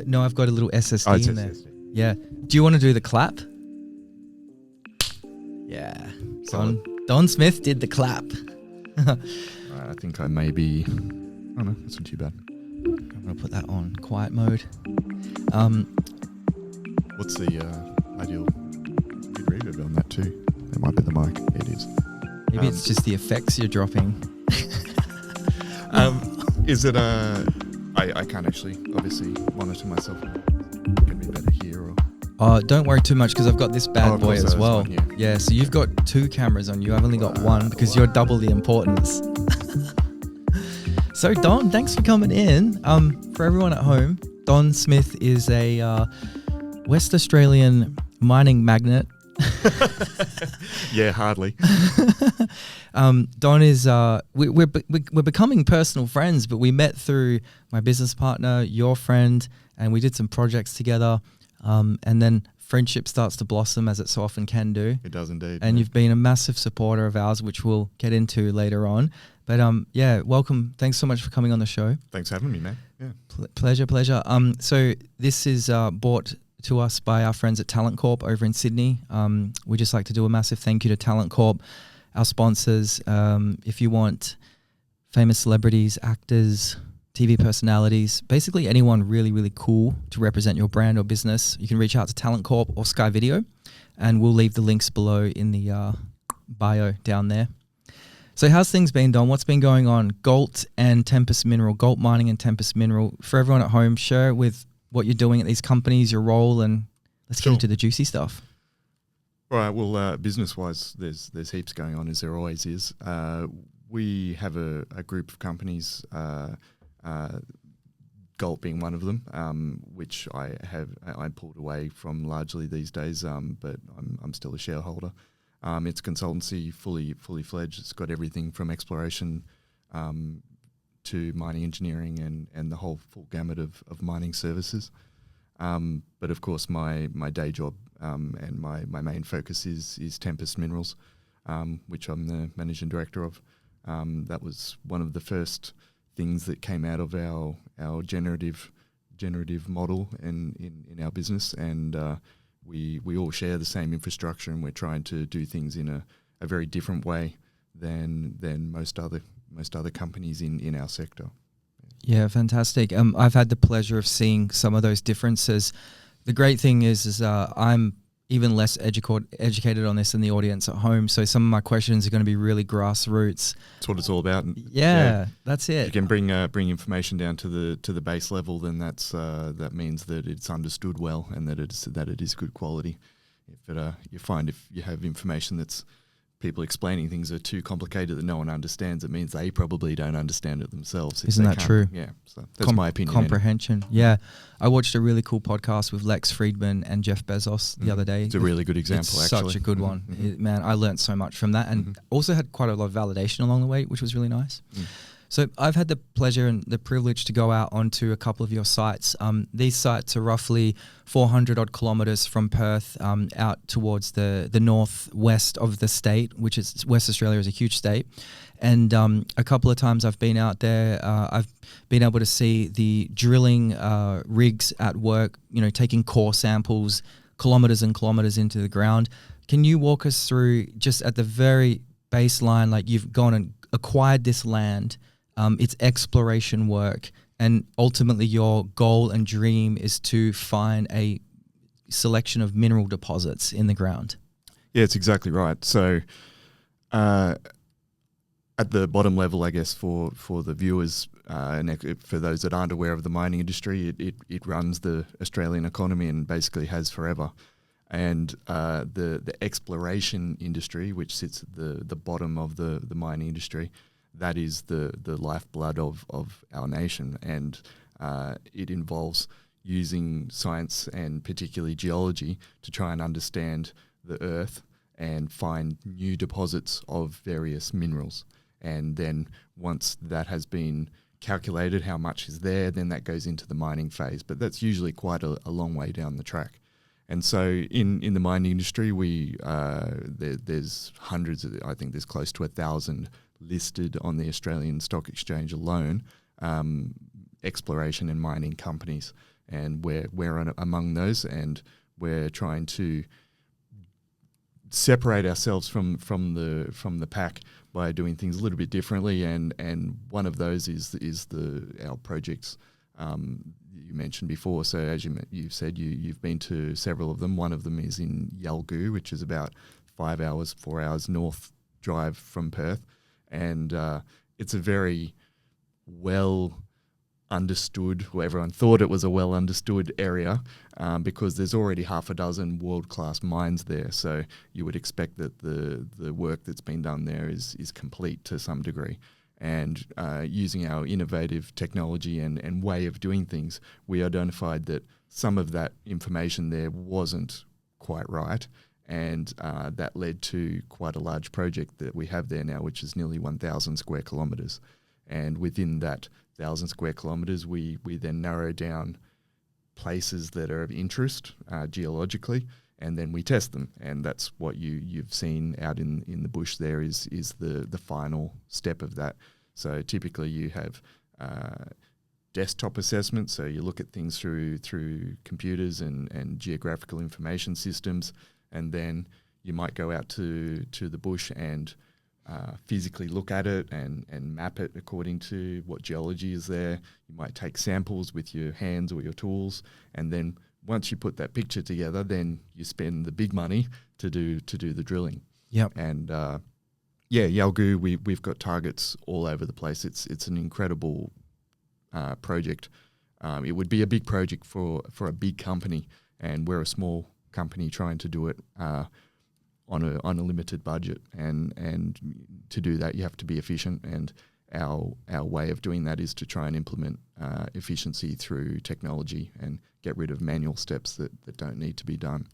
No, I've got a little SSD Oh, it's in there. SSD. Yeah. Do you want to do the clap? Yeah. Solid. Don Smith did the clap. I think I may be... Oh no, that's not too bad. I'm going to put that on quiet mode. What's the ideal good reverb on that too? That might be the mic. Yeah, it is. Maybe it's just the effects you're dropping. Is it I can't actually obviously monitor myself. Can be better here or... Don't worry too much because I've got this bad boy as well. One, yeah, so you've got 2 cameras on you. I've only got 1 because you're double the importance. So Don, thanks for coming in. For everyone at home, Don Smith is a West Australian mining magnate. Yeah, hardly. Don is we're becoming personal friends, but we met through my business partner, your friend, and we did some projects together. And then friendship starts to blossom as it so often can do. It does indeed. And you've been a massive supporter of ours, which we'll get into later on. But yeah, welcome. Thanks so much for coming on the show. Thanks for having me, man. Yeah. Pleasure. So this is brought to us by our friends at Talent Corp over in Sydney. We just like to do a massive thank you to Talent Corp, our sponsors. If you want famous celebrities, actors, TV personalities, basically anyone really, really cool to represent your brand or business, you can reach out to Talent Corp or Sky Video, and we'll leave the links below in the bio down there. So how's things been, Don? What's been going on? Galt and Tempest Mineral, Galt Mining and Tempest Mineral. For everyone at home, share with what you're doing at these companies, your role, and let's get into the juicy stuff. All right. Well, business-wise, there's heaps going on, as there always is. We have a group of companies, Galt being one of them, which I pulled away from largely these days, but I'm still a shareholder. It's consultancy, fully fledged. It's got everything from exploration to mining engineering and the whole full gamut of mining services. But of course, my day job and my main focus is Tempest Minerals, which I'm the managing director of. That was one of the first things that came out of our generative model in our business, and we all share the same infrastructure, and we're trying to do things in a very different way than most other companies in our sector. Yeah, fantastic. I've had the pleasure of seeing some of those differences. The great thing is I'm even less educated on this than the audience at home. So some of my questions are going to be really grassroots. That's what it's all about. Yeah, that's it. If you can bring information down to the base level, then that means that it's understood well and that it is good quality. If you find if you have information that's people explaining things are too complicated that no one understands, it means they probably don't understand it themselves. Isn't that true? Yeah, so that's my opinion. Comprehension. Yeah. I watched a really cool podcast with Lex Friedman and Jeff Bezos the other day. It's a really good example, it's actually. Such a good one. Man, I learned so much from that, and also had quite a lot of validation along the way, which was really nice. So I've had the pleasure and the privilege to go out onto a couple of your sites. These sites are roughly 400 odd kilometres from Perth, out towards the northwest of the state, which is West Australia is a huge state. And a couple of times I've been out there, I've been able to see the drilling rigs at work, taking core samples kilometres and kilometres into the ground. Can you walk us through just at the very baseline, like you've gone and acquired this land, it's exploration work, and ultimately your goal and dream is to find a selection of mineral deposits in the ground. Yeah, it's exactly right. So at the bottom level, I guess, for the viewers and for those that aren't aware of the mining industry, it runs the Australian economy and basically has forever. And the exploration industry, which sits at the bottom of the mining industry, that is the lifeblood of our nation, and it involves using science and particularly geology to try and understand the earth and find new deposits of various minerals. And then once that has been calculated how much is there, then that goes into the mining phase. But that's usually quite a long way down the track. And so in the mining industry, there's hundreds I think there's close to 1,000 listed on the Australian Stock Exchange alone, exploration and mining companies, and we're among those, and we're trying to separate ourselves from the pack by doing things a little bit differently, and one of those is our projects you mentioned before. So as you've said, you've been to several of them. One of them is in Yalgoo, which is about 4 hours north drive from Perth, and it's a very well understood, or everyone thought it was a well understood area, because there's already half a dozen world-class mines there. So you would expect that the work that's been done there is complete to some degree. And using our innovative technology and way of doing things, we identified that some of that information there wasn't quite right. And that led to quite a large project that we have there now, which is nearly 1,000 square kilometres. And within that 1,000 square kilometres, we then narrow down places that are of interest geologically, and then we test them. And that's what you've seen out in the bush there is the final step of that. So typically you have desktop assessments, so you look at things through computers and geographical information systems, and then you might go out to the bush and physically look at it and map it according to what geology is there. You might take samples with your hands or your tools, and then once you put that picture together, then you spend the big money to do the drilling. Yep. And Yalgoo, we've got targets all over the place. It's an incredible project. It would be a big project for a big company, and we're a small company trying to do it on a limited budget, and to do that you have to be efficient, and our way of doing that is to try and implement efficiency through technology and get rid of manual steps that don't need to be done.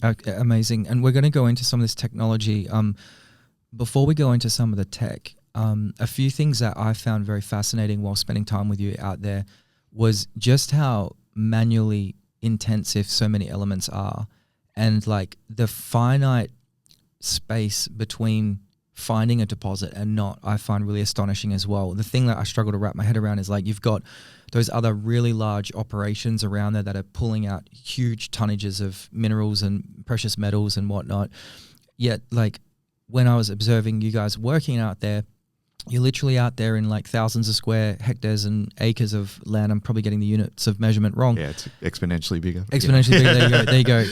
Okay, amazing. And we're going to go into some of this technology. Before we go into some of the tech, a few things that I found very fascinating while spending time with you out there was just how manually intensive so many elements are, and like the finite space between finding a deposit and not, I find really astonishing as well. The thing that I struggle to wrap my head around is like you've got those other really large operations around there that are pulling out huge tonnages of minerals and precious metals and whatnot. Yet like when I was observing you guys working out there, you're literally out there in like thousands of square hectares and acres of land. I'm probably getting the units of measurement wrong. Yeah, it's exponentially bigger. Exponentially bigger. There you go.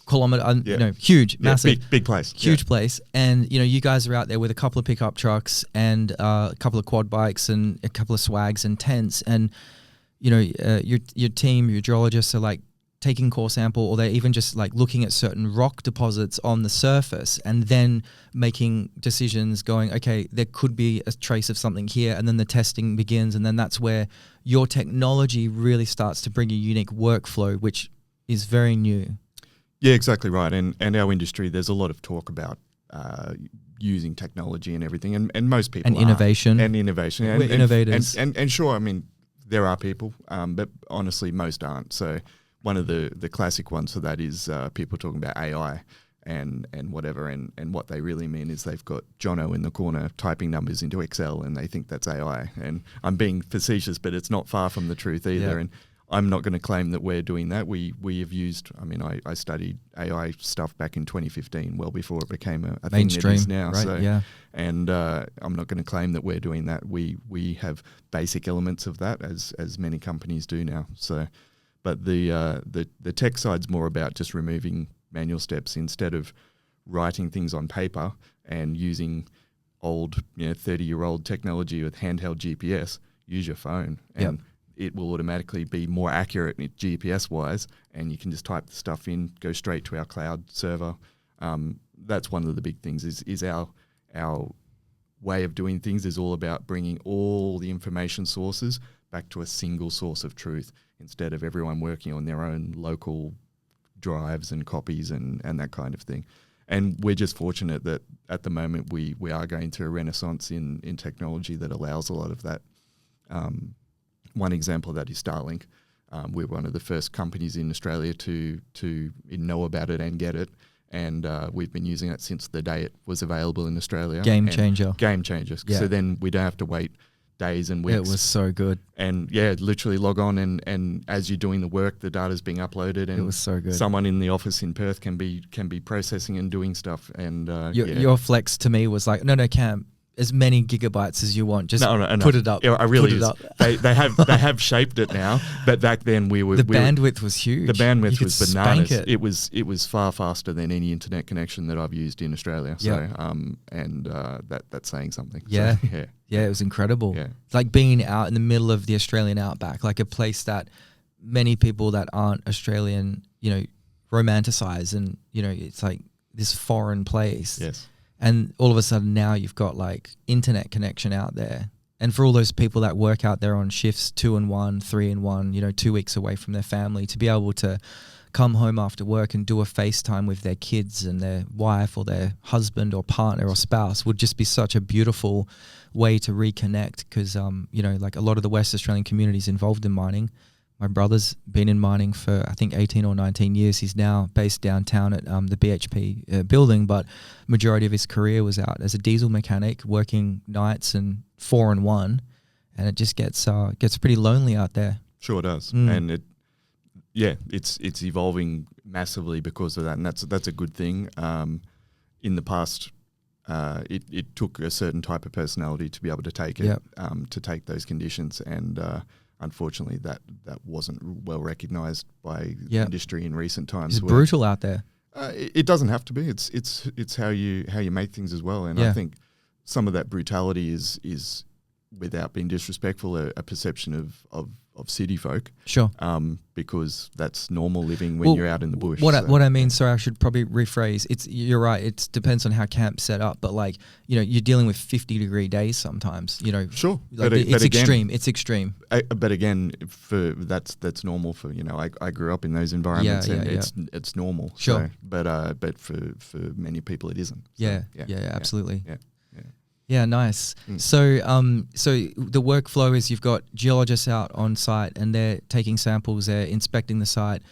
Kilometer, huge, massive. Big place. Huge place. And, you guys are out there with a couple of pickup trucks and a couple of quad bikes and a couple of swags and tents. And, your team, your geologists are like taking core sample, or they're even just like looking at certain rock deposits on the surface and then making decisions going, okay, there could be a trace of something here, and then the testing begins, and then that's where your technology really starts to bring a unique workflow, which is very new. Yeah, exactly right. And our industry, there's a lot of talk about using technology and everything, and most people and innovation. And innovation. We're innovators. And sure, I mean, there are people, but honestly, most aren't. So one of the classic ones for that is people talking about AI and whatever, and what they really mean is they've got Jono in the corner typing numbers into Excel and they think that's AI. And I'm being facetious, but it's not far from the truth either. Yeah. And I'm not going to claim that we're doing that. We have used, I studied AI stuff back in 2015, well before it became a mainstream thing it is now. Right, so, yeah. And I'm not going to claim that we're doing that. We have basic elements of that, as many companies do now. So, but the tech side's more about just removing manual steps instead of writing things on paper and using old, 30-year-old technology with handheld GPS. Use your phone, and it will automatically be more accurate GPS-wise, and you can just type the stuff in, go straight to our cloud server. That's one of the big things. Is our way of doing things is all about bringing all the information sources back to a single source of truth, instead of everyone working on their own local drives and copies and that kind of thing. And we're just fortunate that at the moment we are going through a renaissance in technology that allows a lot of that. One example of that is Starlink. We're one of the first companies in Australia to know about it and get it. And we've been using it since the day it was available in Australia. Game changer. Game changers. Yeah. So then we don't have to wait days and weeks. It was so good. And yeah, literally log on and as you're doing the work, the data's being uploaded, and It was so good. someone in the office in Perth can be processing and doing stuff. And Your flex to me was like, no, Cam, as many gigabytes as you want, just put it up. Yeah, I really put it up. They have shaped it now, but back then the bandwidth was huge. The bandwidth was bananas. It. It was far faster than any internet connection that I've used in Australia. So that's saying something. Yeah. So, yeah, it was incredible. Yeah. It's like being out in the middle of the Australian outback, like a place that many people that aren't Australian, romanticize, and it's like this foreign place. Yes. And all of a sudden now you've got like internet connection out there. And for all those people that work out there on shifts 2 and 1, 3 and 1, 2 weeks away from their family, to be able to come home after work and do a FaceTime with their kids and their wife or their husband or partner or spouse would just be such a beautiful way to reconnect. Because, like a lot of the West Australian communities involved in mining, my brother's been in mining for, I think, 18 or 19 years. He's now based downtown at the BHP building, but majority of his career was out as a diesel mechanic, working nights and 4 and 1, and it just gets pretty lonely out there. Sure does, and it's evolving massively because of that, and that's a good thing. In the past, it took a certain type of personality to be able to take it, to take those conditions, and unfortunately, that wasn't well recognised by the industry in recent times. It's brutal out there. It doesn't have to be. It's how you make things as well. And I think some of that brutality is without being disrespectful, a perception of city folk. Sure. Because that's normal living when you're out in the bush. What I mean, sorry, I should probably rephrase. You're right. It depends on how camp's set up, but like, you're dealing with 50-degree days sometimes. Sure. Like it's extreme. It's extreme. But again, that's normal for I grew up in those environments, it's normal. Sure. So, but for many people it isn't. So, Absolutely. Yeah. Yeah, nice. So the workflow is you've got geologists out on site and they're taking samples, they're inspecting the site.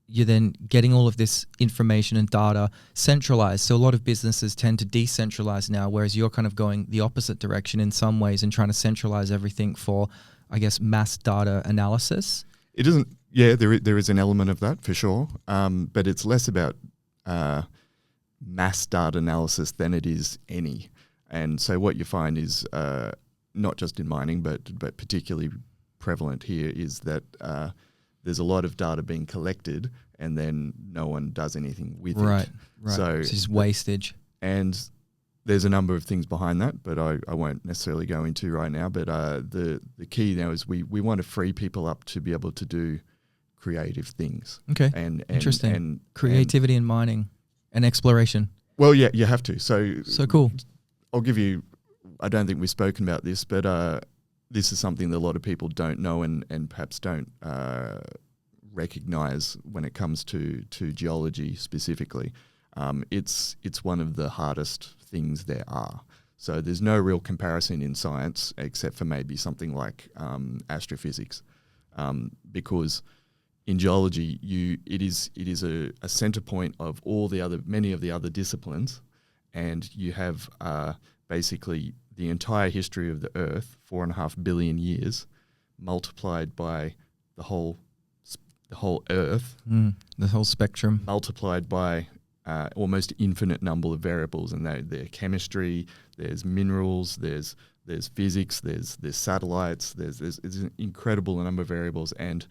You're then getting all of this information and data centralized. So a lot of businesses tend to decentralize now, whereas you're kind of going the opposite direction in some ways and trying to centralize everything for, I guess, mass data analysis. It isn't. Yeah, there is an element of that for sure, but it's less about mass data analysis than it is any. And so what you find is not just in mining, but particularly prevalent here is that there's a lot of data being collected and then no one does anything with it. Right. So it's just wastage. And there's a number of things behind that, but I won't necessarily go into right now. But the key now is we want to free people up to be able to do creative things. Okay. And interesting. And creativity in mining and exploration. Well, yeah, you have to. So cool. I'll give you, I don't think we've spoken about this, but this is something that a lot of people don't know and perhaps don't recognize when it comes to geology specifically. It's one of the hardest things there are. So there's no real comparison in science except for maybe something like astrophysics, because in geology it is a center point of many of the other disciplines, and you have basically the entire history of the Earth, 4.5 billion years, multiplied by the whole Earth, the whole spectrum, multiplied by almost infinite number of variables, and they're chemistry, there's minerals, there's physics, there's satellites, there's an incredible number of variables, and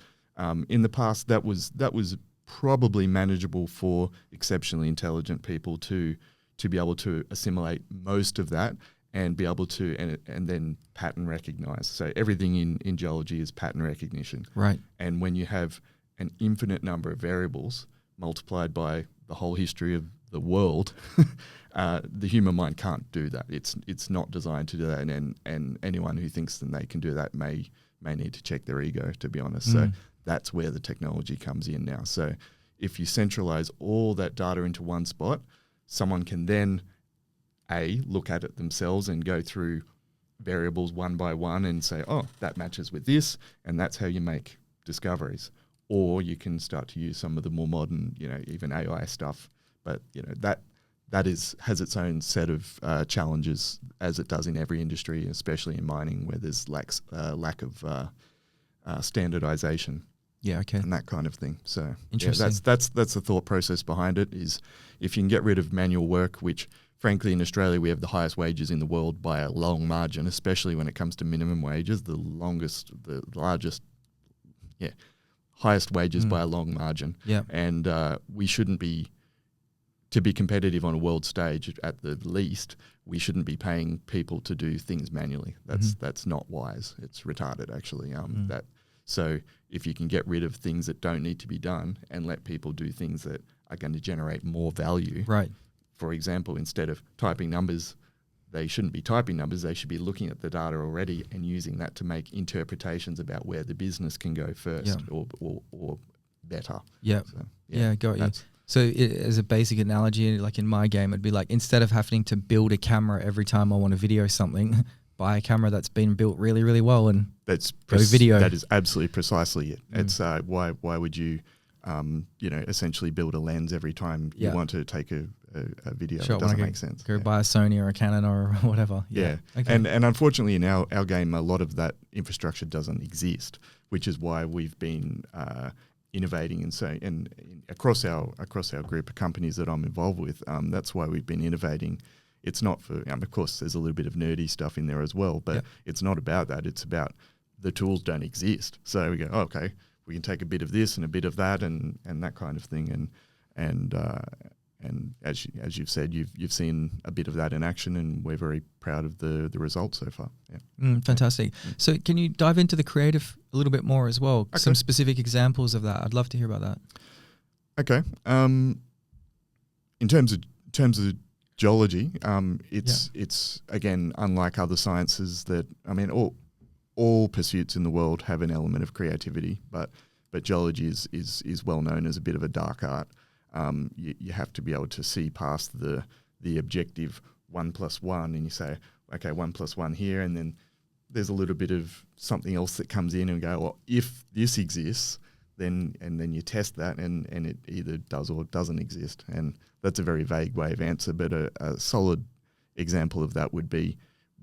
in the past that was probably manageable for exceptionally intelligent people to be able to assimilate most of that and be able to and then pattern recognize. So everything in geology is pattern recognition. Right. And when you have an infinite number of variables multiplied by the whole history of the world, the human mind can't do that. It's not designed to do that, and anyone who thinks that they can do that may need to check their ego, to be honest. So that's where the technology comes in now. So if you centralize all that data into one spot, someone can then look at it themselves and go through variables one by one and say, oh, that matches with this, and that's how you make discoveries. Or you can start to use some of the more modern, even AI stuff. But has its own set of challenges, as it does in every industry, especially in mining, where there's lack of standardization. Yeah, okay. And that kind of thing. So Interesting. that's the thought process behind it, is if you can get rid of manual work, which frankly in Australia we have the highest wages in the world by a long margin, especially when it comes to minimum wages, the largest, highest wages by a long margin. Yeah. And we shouldn't be, to be competitive on a world stage at the least, we shouldn't be paying people to do things manually. That's not wise. It's retarded actually. So if you can get rid of things that don't need to be done and let people do things that are going to generate more value. Right. For example, instead of typing numbers, they shouldn't be typing numbers. They should be looking at the data already and using that to make interpretations about where the business can go first or better. Yeah. So, Got you. So as a basic analogy, like in my game, it'd be like, instead of having to build a camera every time I want to video something, buy a camera that's been built really, really well and go video. That is absolutely precisely it. It's why would you, essentially build a lens every time you want to take a video? Sure, it doesn't make sense. Go buy a Sony or a Canon or whatever. Yeah. Okay. And unfortunately in our game, a lot of that infrastructure doesn't exist, which is why we've been innovating and across our group of companies that I'm involved with. That's why we've been innovating. It's not for, of course, there's a little bit of nerdy stuff in there as well, but it's not about that. It's about the tools don't exist. So we go, okay, we can take a bit of this and a bit of that and that kind of thing. And as you've said, you've seen a bit of that in action, and we're very proud of the results so far. Yeah. Fantastic. So can you dive into the creative a little bit more as well? Okay. Some specific examples of that. I'd love to hear about that. Okay. In terms of geology, it's again, unlike other sciences that, all pursuits in the world have an element of creativity, but geology is well known as a bit of a dark art. You have to be able to see past the objective 1 + 1, and you say, okay, 1 + 1 here, and then there's a little bit of something else that comes in and go, well, if this exists, then you test that, and it either does or doesn't exist. And that's a very vague way of answer, but a solid example of that would be,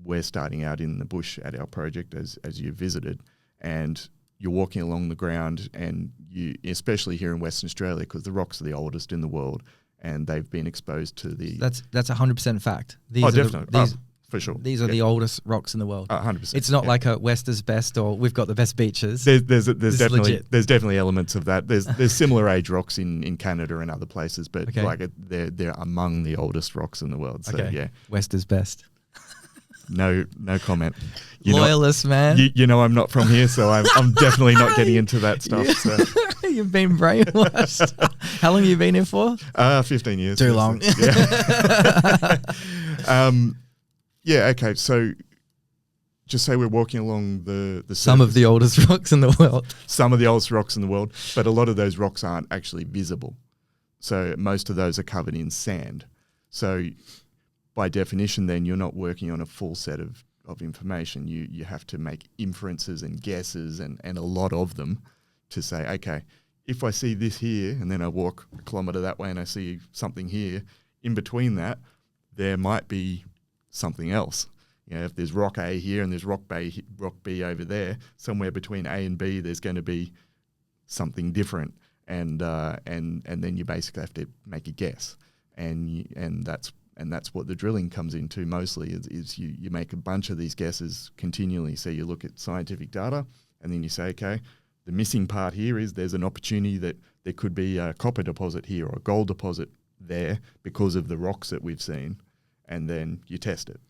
we're starting out in the bush at our project, as you visited, and you're walking along the ground, and you, especially here in Western Australia, because the rocks are the oldest in the world, and they've been exposed to the... That's 100% fact. Definitely. For sure. These are the oldest rocks in the world. 100%. It's not like a West is best or we've got the best beaches. There's definitely elements of that. There's similar age rocks in Canada and other places, but they're among the oldest rocks in the world. So West is best. No comment. Loyalist, man. You know I'm not from here, so I'm definitely not getting into that stuff. So. You've been brainwashed. How long have you been here for? 15 years. Too long. Okay. So just say we're walking along the some of the oldest rocks in the world. Some of the oldest rocks in the world, but a lot of those rocks aren't actually visible. So most of those are covered in sand. So by definition, then you're not working on a full set of information. You have to make inferences and guesses and a lot of them to say, okay, if I see this here and then I walk a kilometre that way and I see something here, in between that, there might be something else. If there's rock A here and there's rock B over there, somewhere between A and B, there's going to be something different, and then you basically have to make a guess, and that's what the drilling comes into mostly. Is you make a bunch of these guesses continually. So you look at scientific data, and then you say, okay, the missing part here is there's an opportunity that there could be a copper deposit here or a gold deposit there because of the rocks that we've seen, and then you test it.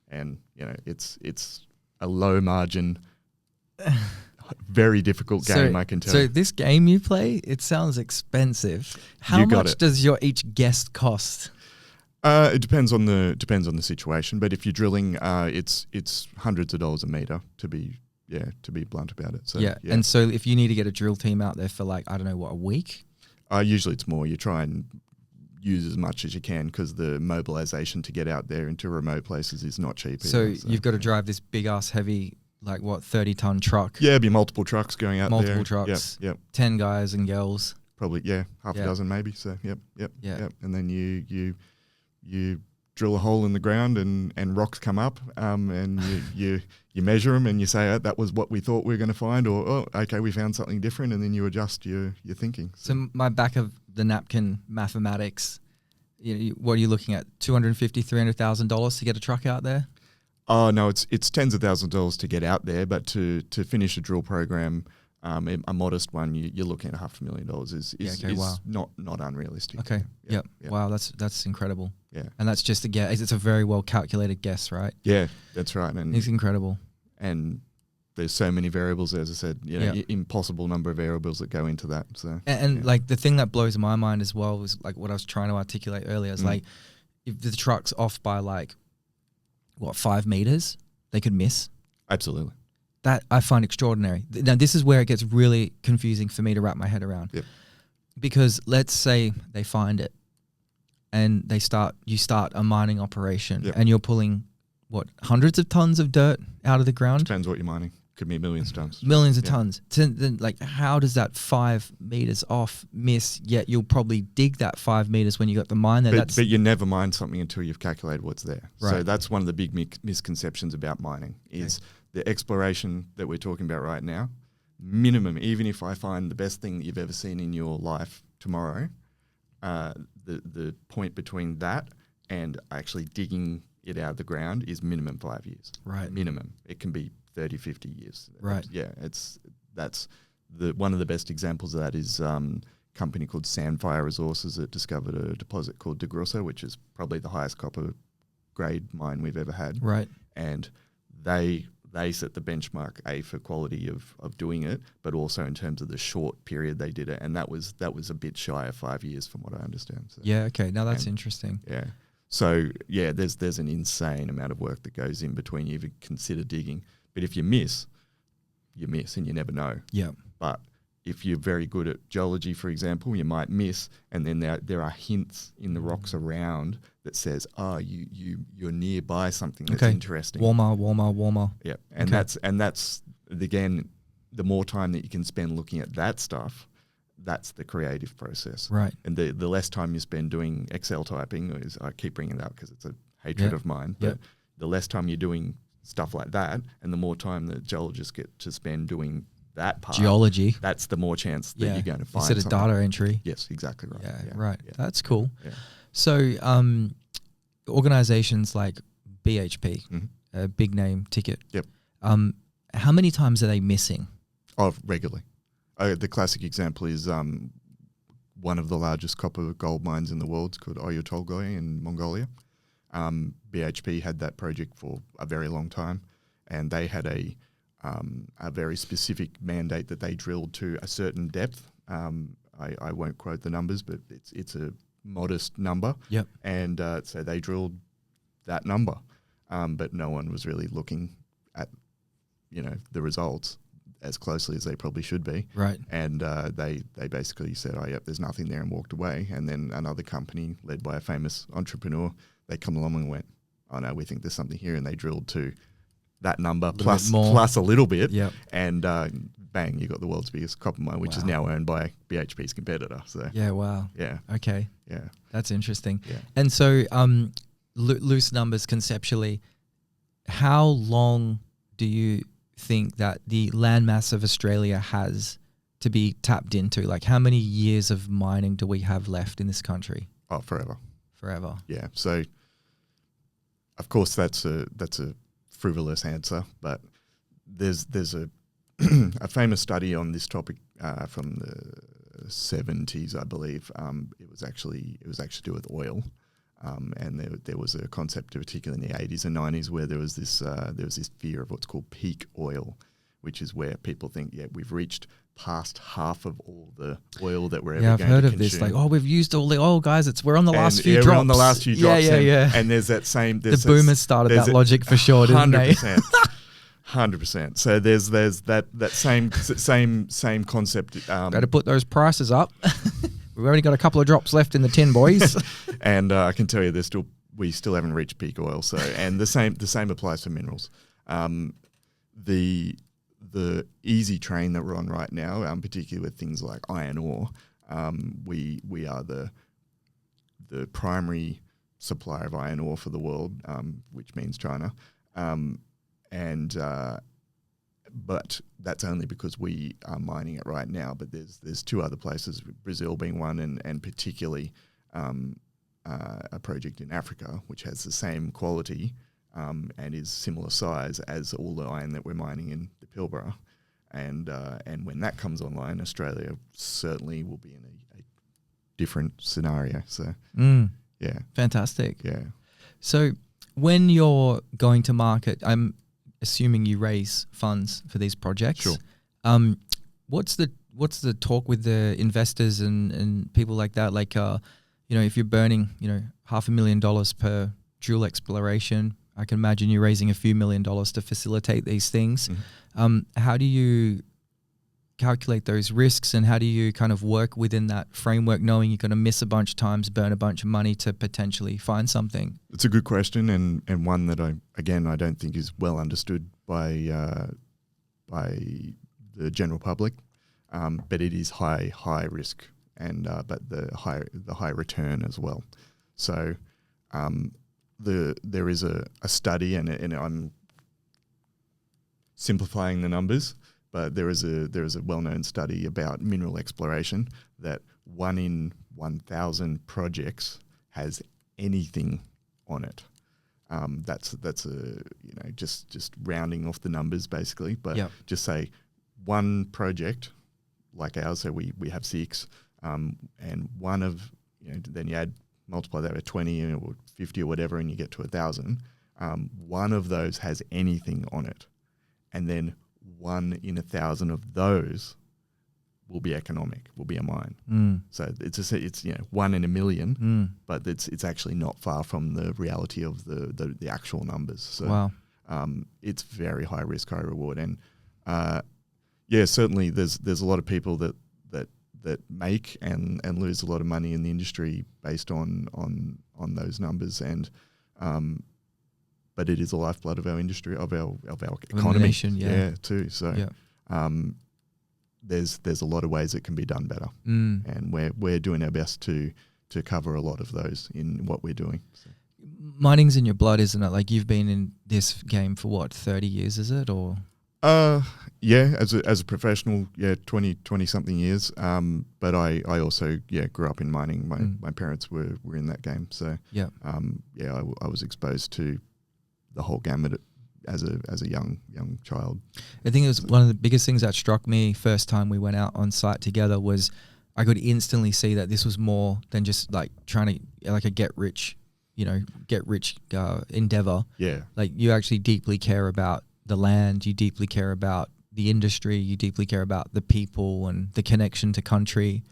And it's a low margin, very difficult game, I can tell. So this game you play, it sounds expensive. How much does your each guest cost? It depends on the situation, but if you're drilling, it's hundreds of dollars a meter to be blunt about it. So and so if you need to get a drill team out there for a week? Usually it's more. You try and use as much as you can because the mobilization to get out there into remote places is not cheap. So you've got to drive this big ass heavy, 30-ton truck. Yeah, it'd be multiple trucks going out there. Multiple trucks. Yep. 10 guys and girls. Probably, half a dozen maybe. So, yep. And then you you drill a hole in the ground and rocks come up, and you measure them and you say, oh, that was what we thought we were going to find, or, oh, okay, we found something different, and then you adjust your thinking. So my back of the napkin mathematics, what are you looking at? $250,000, $300,000 to get a truck out there? Oh no, it's tens of thousands of dollars to get out there, but to finish a drill program, a modest one, you're looking at $500,000 is not unrealistic. Okay. Yep. Wow, that's incredible. Yeah. And that's just a guess. It's a very well calculated guess, right? Yeah, that's right. And it's incredible. And there's so many variables, as I said, impossible number of variables that go into that. So and like the thing that blows my mind as well was like what I was trying to articulate earlier is like if the truck's off by like 5 meters, they could miss. Absolutely. That I find extraordinary. Now this is where it gets really confusing for me to wrap my head around. Yep. Because let's say they find it and you start a mining operation and you're pulling hundreds of tons of dirt out of the ground. Depends what you're mining. Could be millions of tons. Millions of tons. Then, like, how does that 5 meters off miss? Yet you'll probably dig that 5 meters when you got the mine there. But you never mine something until you've calculated what's there. Right. So that's one of the big misconceptions about mining is the exploration that we're talking about right now. Minimum, even if I find the best thing that you've ever seen in your life tomorrow, the point between that and actually digging it out of the ground is minimum 5 years. Right. Minimum. It can be 30, 50 years. Right. Yeah, that's one of the best examples of that is a company called Sandfire Resources that discovered a deposit called De Grosso, which is probably the highest copper grade mine we've ever had. Right. And they set the benchmark for quality of doing it, but also in terms of the short period they did it, and that was a bit shy of 5 years from what I understand. So, yeah. Okay. Now that's interesting. Yeah. So yeah, there's an insane amount of work that goes in between you even consider digging. But if you miss and you never know. Yeah. But if you're very good at geology, for example, you might miss, and then there are hints in the rocks around that says, you're nearby something that's interesting. Warmer. Yeah. And that's again, the more time that you can spend looking at that stuff, that's the creative process. Right. And the less time you spend doing Excel typing, I keep bringing it up because it's a hatred of mine, but the less time you're doing stuff like that, and the more time that geologists get to spend doing that part, geology, that's the more chance that you're going to find instead of data entry. Yes, exactly right. Yeah, right. Yeah. That's cool. Yeah. So organizations like BHP, a big name ticket. Yep. How many times are they missing? Oh, regularly. The classic example is one of the largest copper gold mines in the world called Oyu Tolgoi in Mongolia. BHP had that project for a very long time, and they had a very specific mandate that they drilled to a certain depth. I won't quote the numbers, but it's a modest number. Yep. And so they drilled that number, but no one was really looking at the results as closely as they probably should be. Right. And they basically said, oh, yep, there's nothing there, and walked away. And then another company led by a famous entrepreneur, they come along and went, oh, no, we think there's something here. And they drilled to that number plus a little bit. Yep. And bang, you got the world's biggest copper mine, which is now owned by BHP's competitor. So yeah, wow. Yeah. Okay. Yeah. That's interesting. Yeah. And so loose numbers conceptually, how long do you think that the landmass of Australia has to be tapped into? Like, how many years of mining do we have left in this country? Oh, forever. Forever. Yeah. So, of course, that's a frivolous answer, but there's a a famous study on this topic from the 70s, I believe. It was actually to do with oil. And there was a concept, particularly in the 80s and 90s, where there was this fear of what's called peak oil, which is where people think, we've reached past half of all the oil that we're ever going to consume. Yeah, I've heard of this. Like, we've used all the oil, guys. We're on the last few drops. We're on the last few drops. Yeah. And there's that same... The boomers started that logic for sure, didn't they? 100%. So there's that same concept. Better put those prices up. We've only got a couple of drops left in the tin, boys. And I can tell you, we still haven't reached peak oil. So, and the same applies for minerals. The easy train that we're on right now, particularly with things like iron ore, we are the primary supplier of iron ore for the world, which means China. But that's only because we are mining it right now. But there's two other places, Brazil being one, and particularly a project in Africa which has the same quality and is similar size as all the iron that we're mining in the Pilbara. And when that comes online, Australia certainly will be in a different scenario. So yeah, fantastic. Yeah. So when you're going to market, I'm assuming you raise funds for these projects. Sure. What's the talk with the investors and people like that? Like, if you're burning, $500,000 per drill exploration, I can imagine you're raising a few $1 million to facilitate these things. Mm-hmm. How do you calculate those risks, and how do you kind of work within that framework, knowing you're going to miss a bunch of times, burn a bunch of money to potentially find something? It's a good question, and one that I don't think is well understood by the general public, but it is high risk, and but the high return as well. So there is a study, and I'm simplifying the numbers, but there is a well-known study about mineral exploration that 1 in 1,000 projects has anything on it. That's a just rounding off the numbers basically, but just say one project like ours. So we have 6, and one of then you multiply that by 20 or 50 or whatever, and you get to 1,000. One of those has anything on it, and then 1 in 1,000 of those will be economic, will be a mine. So it's 1 in a million, but it's actually not far from the reality of the actual numbers. So wow. It's very high risk, high reward, and certainly there's a lot of people that make and lose a lot of money in the industry based on those numbers, and but it is the lifeblood of our industry, of our economy, too. So there's a lot of ways it can be done better, and we're doing our best to cover a lot of those in what we're doing. So. Mining's in your blood, isn't it? Like, you've been in this game for what, 30 years, is it, or? As a professional, 20 something years. But I also grew up in mining. My parents were in that game, so I was exposed to the whole gamut as a young child. I think it was one of the biggest things that struck me first time we went out on site together was I could instantly see that this was more than just like trying to like a get rich endeavor. Yeah, like you actually deeply care about the land, you deeply care about the industry, you deeply care about the people and the connection to country.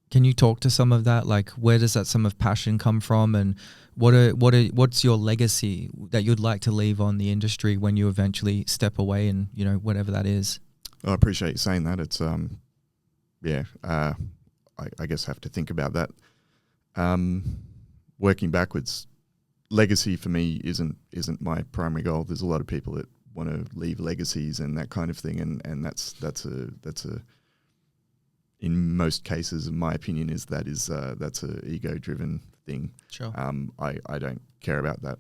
Can you talk to some of that? Like, where does that some of passion come from, and what's your legacy that you'd like to leave on the industry when you eventually step away, and whatever that is? I appreciate you saying that. It's I guess have to think about that. Working backwards, legacy for me isn't my primary goal. There's a lot of people that want to leave legacies and that kind of thing, and that's a in most cases, in my opinion, that's a ego-driven thing. Sure. I don't care about that.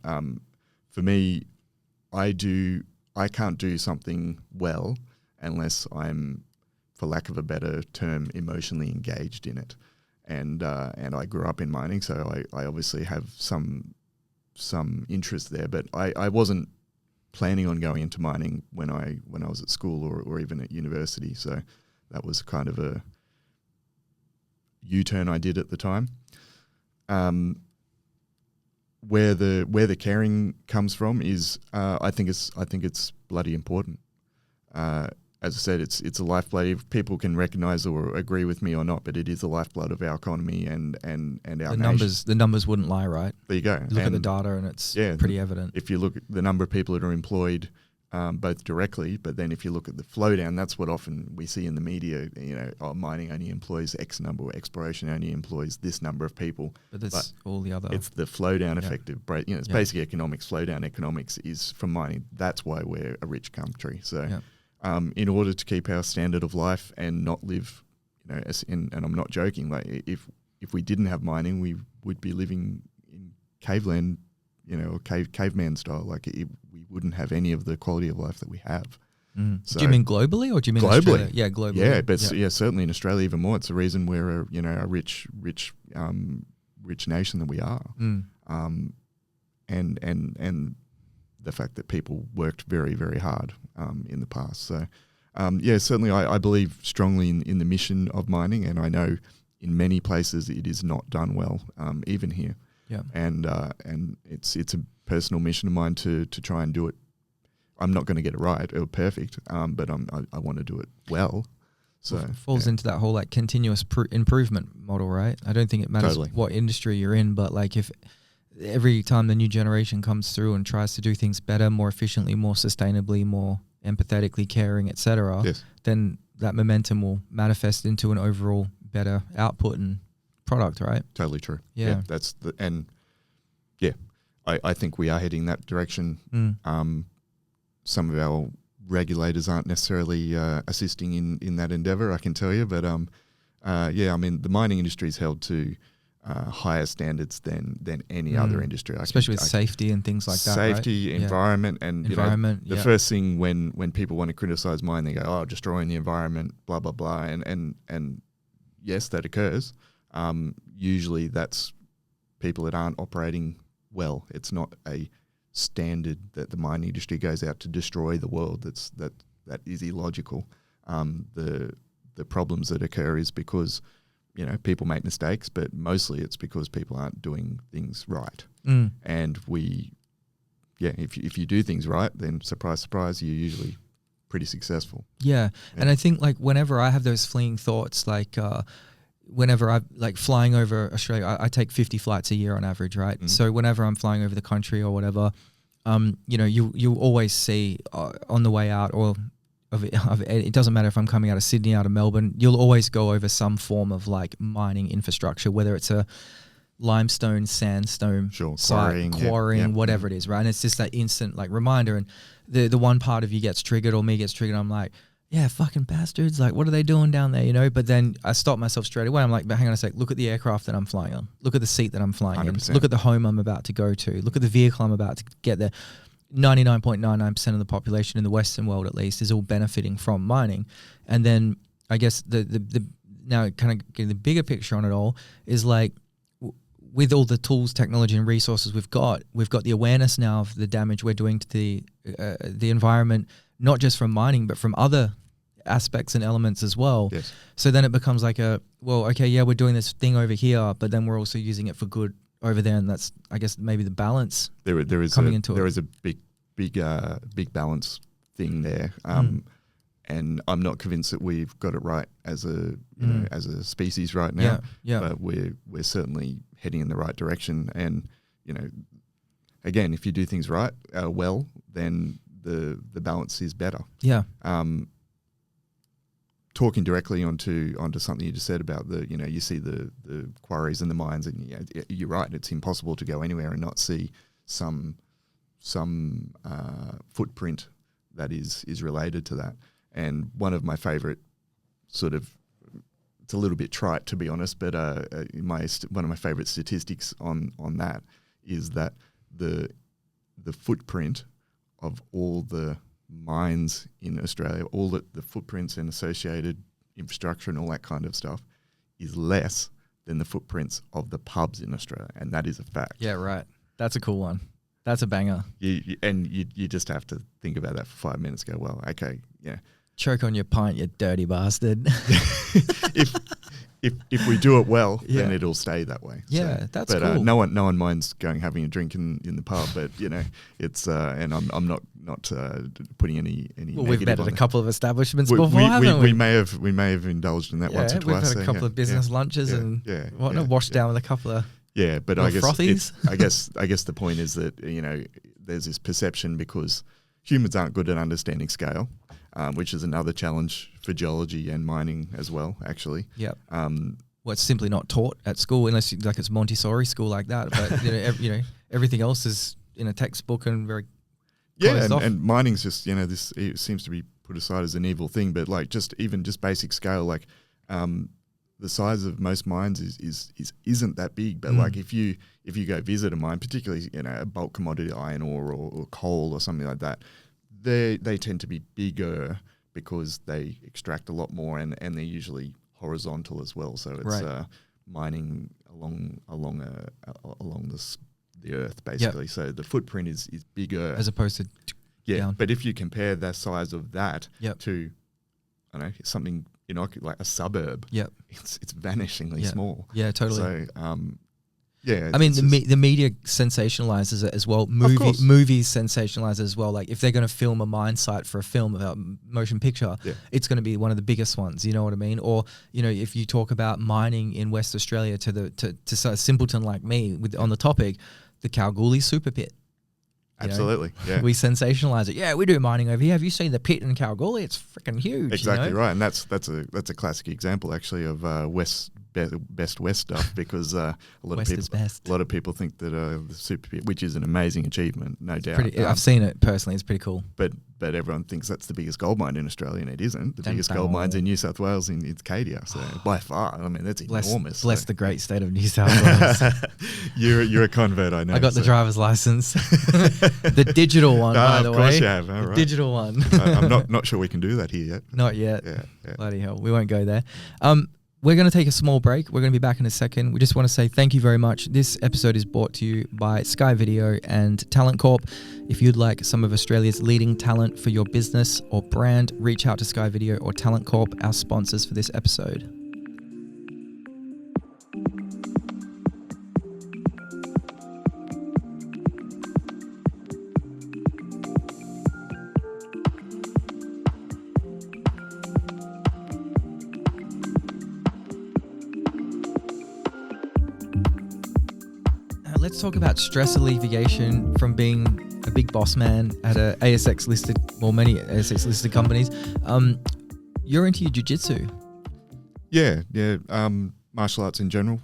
For me, I can't do something well unless I'm, for lack of a better term, emotionally engaged in it. And I grew up in mining, so I obviously have some interest there, but I wasn't planning on going into mining when I was at school or even at university. So that was kind of a U-turn I did at the time. Where the caring comes from is I think it's bloody important. As I said, it's a lifeblood. If people can recognise or agree with me or not, but it is the lifeblood of our economy and our nation. The numbers wouldn't lie, right? There you go. You look at the data and it's pretty evident. If you look at the number of people that are employed, both directly, but then if you look at the flow down, that's what often we see in the media. Mining only employs X number, or exploration only employs this number of people. But that's all the other. It's the flow down effect of it's basic economics. Flow down economics is from mining. That's why we're a rich country. So. In order to keep our standard of life and not live, and I'm not joking, like if if we didn't have mining, we would be living in caveland, or caveman style. Like we wouldn't have any of the quality of life that we have. So, do you mean globally, or do you mean globally? Australia? Yeah, globally. Yeah, but certainly in Australia even more. It's the reason we're a rich nation that we are. And the fact that people worked very, very hard in the past. So, certainly I believe strongly in the mission of mining, and I know in many places it is not done well, even here. Yeah. And it's a personal mission of mine to try and do it. I'm not going to get it right or perfect, but I want to do it well. So it falls into that whole like continuous improvement model, right? I don't think it matters what industry you're in, but like if every time the new generation comes through and tries to do things better, more efficiently, more sustainably, more empathetically, caring, etc., then that momentum will manifest into an overall better output and product, right? Totally true. Yeah. I think we are heading that direction. Some of our regulators aren't necessarily assisting in that endeavor, I can tell you. But the mining industry is held to higher standards than any other industry. Especially with safety and things like that. Safety, right? environment, and environment. The first thing when people want to criticize mining, they go, "Oh, destroying the environment, blah blah blah," and yes, that occurs. Usually, that's people that aren't operating well. It's not a standard that the mining industry goes out to destroy the world. That is illogical. The problems that occur is because people make mistakes, but mostly it's because people aren't doing things right. And if you do things right, then surprise, surprise, you're usually pretty successful. Yeah. And I think like whenever I have those fleeting thoughts, like whenever I'm like flying over Australia, I take 50 flights a year on average, right? So whenever I'm flying over the country or whatever, you always see on the way out, or it doesn't matter if I'm coming out of Sydney, out of Melbourne, you'll always go over some form of like mining infrastructure, whether it's a limestone, sandstone site, quarrying, whatever it is, right? And it's just that instant like reminder, and the one part of you gets triggered or me gets triggered, I'm like, yeah, fucking bastards, like what are they doing down there, But then I stop myself straight away. I'm like, but hang on a sec, look at the aircraft that I'm flying on. Look at the seat that I'm flying 100%. In. Look at the home I'm about to go to. Look at the vehicle I'm about to get there. 99.99% of the population in the Western world, at least, is all benefiting from mining. And then I guess the now kind of getting the bigger picture on it all is like, with all the tools, technology, and resources we've got the awareness now of the damage we're doing to the environment, not just from mining, but from other aspects and elements as well. Yes. So then it becomes like we're doing this thing over here, but then we're also using it for good over there, and that's, I guess, maybe the balance. There is a big balance thing there, and I'm not convinced that we've got it right as a species right now. Yeah. But we're certainly heading in the right direction, and again, if you do things right, well, then the balance is better. Yeah. Talking directly onto something you just said about you see the quarries and the mines, and you're right, it's impossible to go anywhere and not see some footprint that is related to that. And one of my favorite it's a little bit trite to be honest, but one of my favorite statistics on that is that the footprint of all the mines in Australia, all the footprints and associated infrastructure and all that kind of stuff is less than the footprints of the pubs in Australia, and that is a fact. Yeah, right. That's a cool one. That's a banger. You just have to think about that for 5 minutes. Go, well, okay, yeah. Choke on your pint, you dirty bastard. If we do it well, then it'll stay that way. Yeah, so, that's cool. No one minds having a drink in the pub, but it's and I'm not putting any. Well, we've met at a couple of establishments before, haven't we? We may have indulged in that once or twice. We've had a couple of business lunches and washed down with a couple of but I guess frothies. I guess the point is that there's this perception because humans aren't good at understanding scale. Which is another challenge for geology and mining as well, actually. Yep. It's simply not taught at school unless it's Montessori school like that. But everything else is in a textbook and very closed off. And mining's just this it seems to be put aside as an evil thing, but just basic scale, the size of most mines isn't that big. But like if you go visit a mine, particularly a bulk commodity iron ore or coal or something like that, they tend to be bigger because they extract a lot more, and they're usually horizontal as well. So it's mining along the earth basically. Yep. So the footprint is bigger as opposed to down. But if you compare the size of that to something like a suburb, it's vanishingly small. Yeah, totally. So I mean, the media sensationalizes it as well. Movies sensationalize it as well. Like if they're going to film a mine site for a film about motion picture, it's going to be one of the biggest ones. You know what I mean? Or if you talk about mining in West Australia to a simpleton like me on the topic, the Kalgoorlie super pit. Absolutely, yeah. We sensationalize it. Yeah, we do mining over here. Have you seen the pit in Kalgoorlie? It's freaking huge. Exactly right, and that's a classic example actually of best West stuff, because a lot of people think that the super pit, which is an amazing achievement, no doubt. I've seen it personally. It's pretty cool. But everyone thinks that's the biggest gold mine in Australia, and it isn't. The biggest gold mine's in New South Wales, in Cadia. So by far, I mean, that's enormous. Bless the great state of New South Wales. You're a convert, I know. I got the driver's license, the digital one, by the way. Of course you have. The digital one. I'm not sure we can do that here yet. Not yet. Yeah. Bloody hell, we won't go there. We're going to take a small break. We're going to be back in a second. We just want to say thank you very much. This episode is brought to you by Sky Video and Talent Corp. If you'd like some of Australia's leading talent for your business or brand, reach out to Sky Video or Talent Corp, our sponsors for this episode. Let's talk about stress alleviation from being a big boss man at many ASX listed companies. You're into your jiu-jitsu. Yeah. Martial arts in general.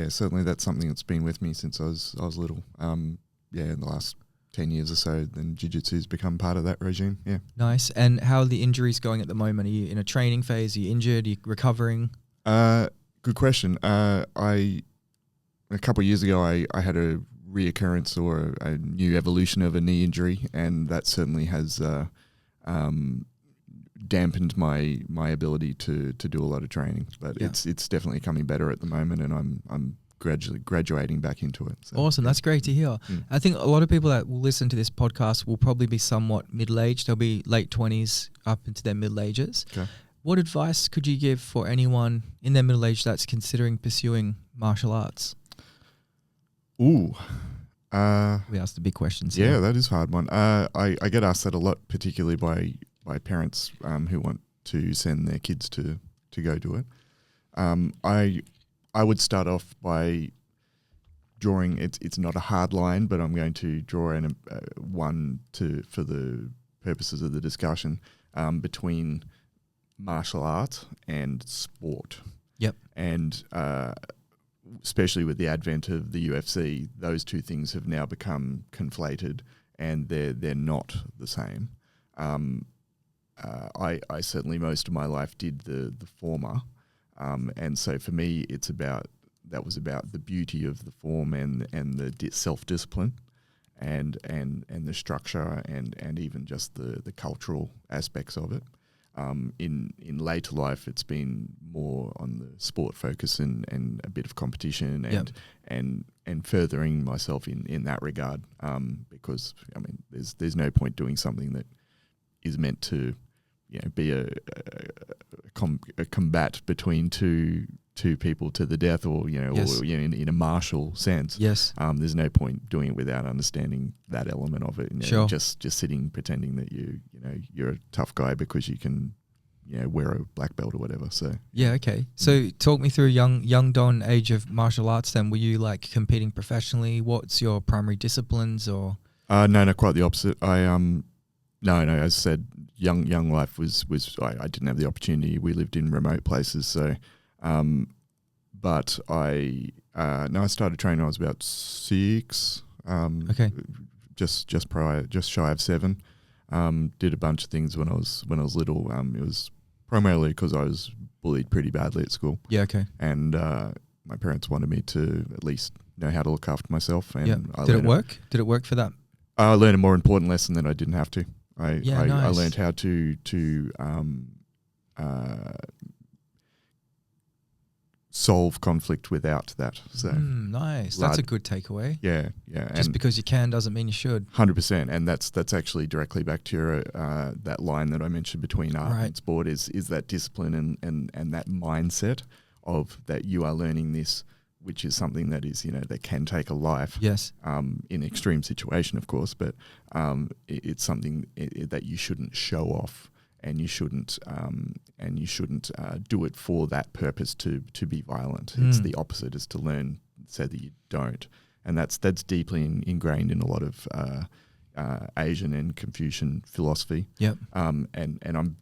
Certainly that's something that's been with me since I was little. In the last 10 years or so, then jiu-jitsu's become part of that regime. Yeah. Nice. And how are the injuries going at the moment? Are you in a training phase? Are you injured? Are you recovering? Good question. A couple of years ago, I had a reoccurrence or a new evolution of a knee injury, and that certainly has dampened my ability to do a lot of training. But it's definitely coming better at the moment, and I'm gradually graduating back into it. So, awesome, that's great to hear. I think a lot of people that will listen to this podcast will probably be somewhat middle-aged. They'll be late 20s up into their middle ages. Okay. What advice could you give for anyone in their middle age that's considering pursuing martial arts? Ooh. We asked the big questions. Yeah, that is a hard one. I get asked that a lot, particularly by parents who want to send their kids to go do it. I would start off by drawing. It's not a hard line, but I'm going to draw in one for the purposes of the discussion between martial arts and sport. Yep. And especially with the advent of the UFC, those two things have now become conflated, and they're not the same. I certainly most of my life did the former, and so for me that was about the beauty of the form and the self-discipline and the structure and even just the cultural aspects of it. In later life, it's been more on the sport focus and a bit of competition and furthering myself in that regard. Because I mean, there's no point doing something that is meant to, be a combat between two people to the death, or or in a martial sense. Yes. There's no point doing it without understanding that element of it. Sure. Just sitting pretending that you're a tough guy because you can wear a black belt or whatever. So yeah, okay. So talk me through young Don age of martial arts. Then were you like competing professionally? What's your primary disciplines or? No, quite the opposite. No. As I said, young life was I didn't have the opportunity. We lived in remote places, so. But I started training when I was about 6. Okay. Just shy of 7. Did a bunch of things when I was little. It was primarily because I was bullied pretty badly at school. Yeah, okay. And my parents wanted me to at least know how to look after myself. And Yeah. Did it work? Did it work for that? I learned a more important lesson that I didn't have to. I Nice. learned how to solve conflict without that. So nice. That's a good takeaway. Yeah. Just because you can doesn't mean you should. 100%, and that's actually directly back to your that line that I mentioned between art and sport is that discipline and that mindset of that you are learning this, which is something that is that can take a life. Yes. In extreme situation, of course, but it's something that you shouldn't show off. And you shouldn't do it for that purpose to be violent. It's the opposite, is to learn so that you don't. And that's deeply ingrained in a lot of Asian and Confucian philosophy. Yep. And I'm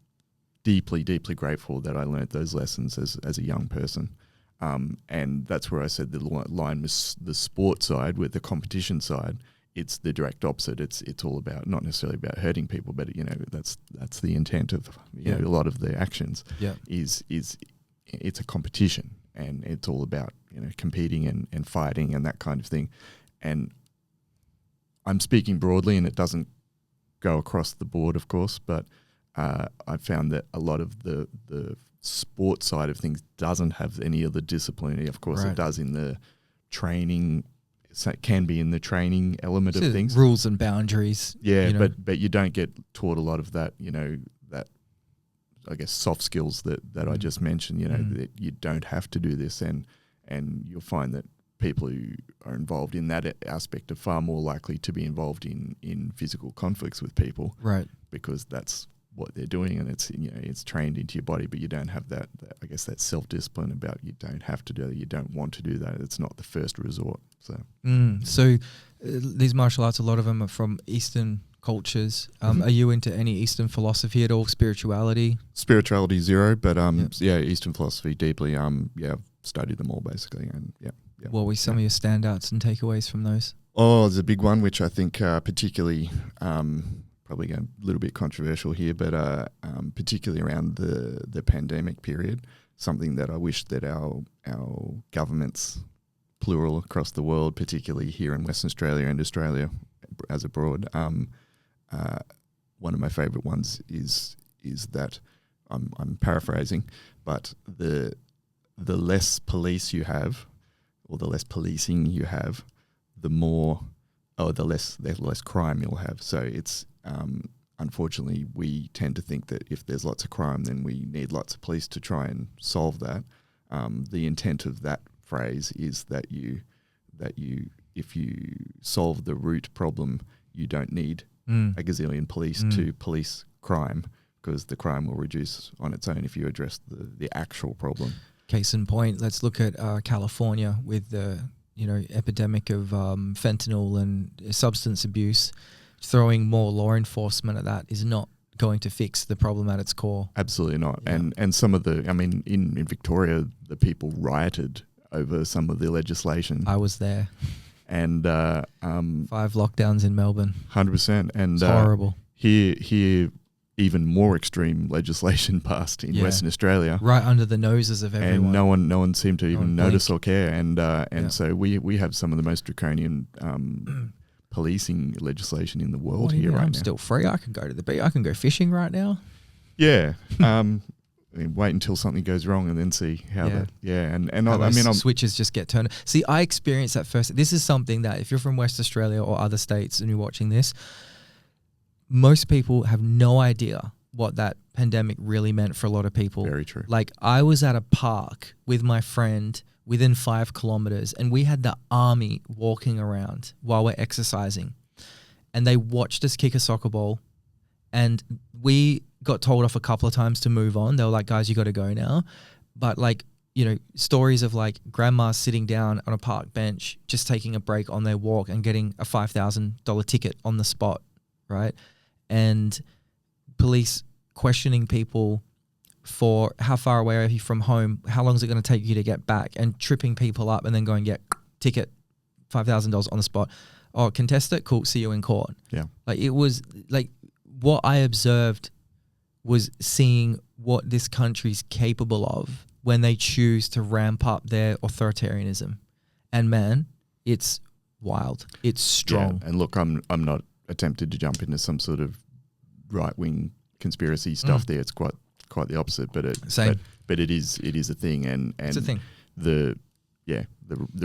deeply, deeply grateful that I learnt those lessons as a young person. And that's where I said the line was the sport side with the competition side. It's the direct opposite. It's all about, not necessarily about hurting people, but that's the intent of a lot of the actions. Yeah. Is it's a competition, and it's all about competing and fighting and that kind of thing. And I'm speaking broadly, and it doesn't go across the board, of course, but I found that a lot of the sport side of things doesn't have any of the discipline. Of course, it does in the training. So it can be in the training element of things. Rules and boundaries. Yeah, but you don't get taught a lot of that, that I guess soft skills that I just mentioned, that you don't have to do this, and you'll find that people who are involved in that aspect are far more likely to be involved in physical conflicts with people. Right. Because that's what they're doing, and it's trained into your body, but you don't have that I guess that self-discipline about you don't have to do that, you don't want to do that, it's not the first resort. So these martial arts, a lot of them are from Eastern cultures. Are you into any Eastern philosophy at all? Spirituality zero, but Eastern philosophy deeply. I've studied them all basically, and what were some of your standouts and takeaways from those? There's a big one which I think particularly probably a little bit controversial here, but particularly around the pandemic period, something that I wish that our governments, plural across the world, particularly here in Western Australia and Australia as abroad, one of my favourite ones is that I'm paraphrasing, but the less police you have, or the less policing you have, the less crime you'll have. So it's unfortunately, we tend to think that if there's lots of crime, then we need lots of police to try and solve that. The intent of that phrase is that if you solve the root problem, you don't need a gazillion police to police crime, because the crime will reduce on its own if you address the actual problem. Case in point, let's look at California with the epidemic of fentanyl and substance abuse. Throwing more law enforcement at that is not going to fix the problem at its core. Absolutely not. Yeah. And some of in Victoria, the people rioted over some of the legislation. I was there. And 5 lockdowns in Melbourne. 100%. And it's horrible. Here even more extreme legislation passed in Western Australia, right under the noses of everyone. And no one seemed to even notice or care. And so we have some of the most draconian policing legislation in the world here right now. I'm still free. I can go to the beach. I can go fishing right now. Yeah. Wait until something goes wrong and then see how that. Yeah. And switches just get turned. See, I experienced that first. This is something that if you're from West Australia or other states and you're watching this, most people have no idea what that pandemic really meant for a lot of people. Very true. Like, I was at a park with my friend within 5 kilometers, and we had the army walking around while we're exercising, and they watched us kick a soccer ball, and we got told off a couple of times to move on. They were like, guys, you got to go now. But stories of grandmas sitting down on a park bench, just taking a break on their walk and getting a $5,000 ticket on the spot, right? And police questioning people for how far away are you from home, how long is it going to take you to get back, and tripping people up and then going, ticket, $5,000 on the spot. Oh, contest it? Cool, see you in court. Yeah. It was what I observed was seeing what this country's capable of when they choose to ramp up their authoritarianism. And man, it's wild. It's strong. Yeah. And look, I'm not attempted to jump into some sort of right wing conspiracy stuff there. It's quite the opposite. But it is a thing. And it's a thing. The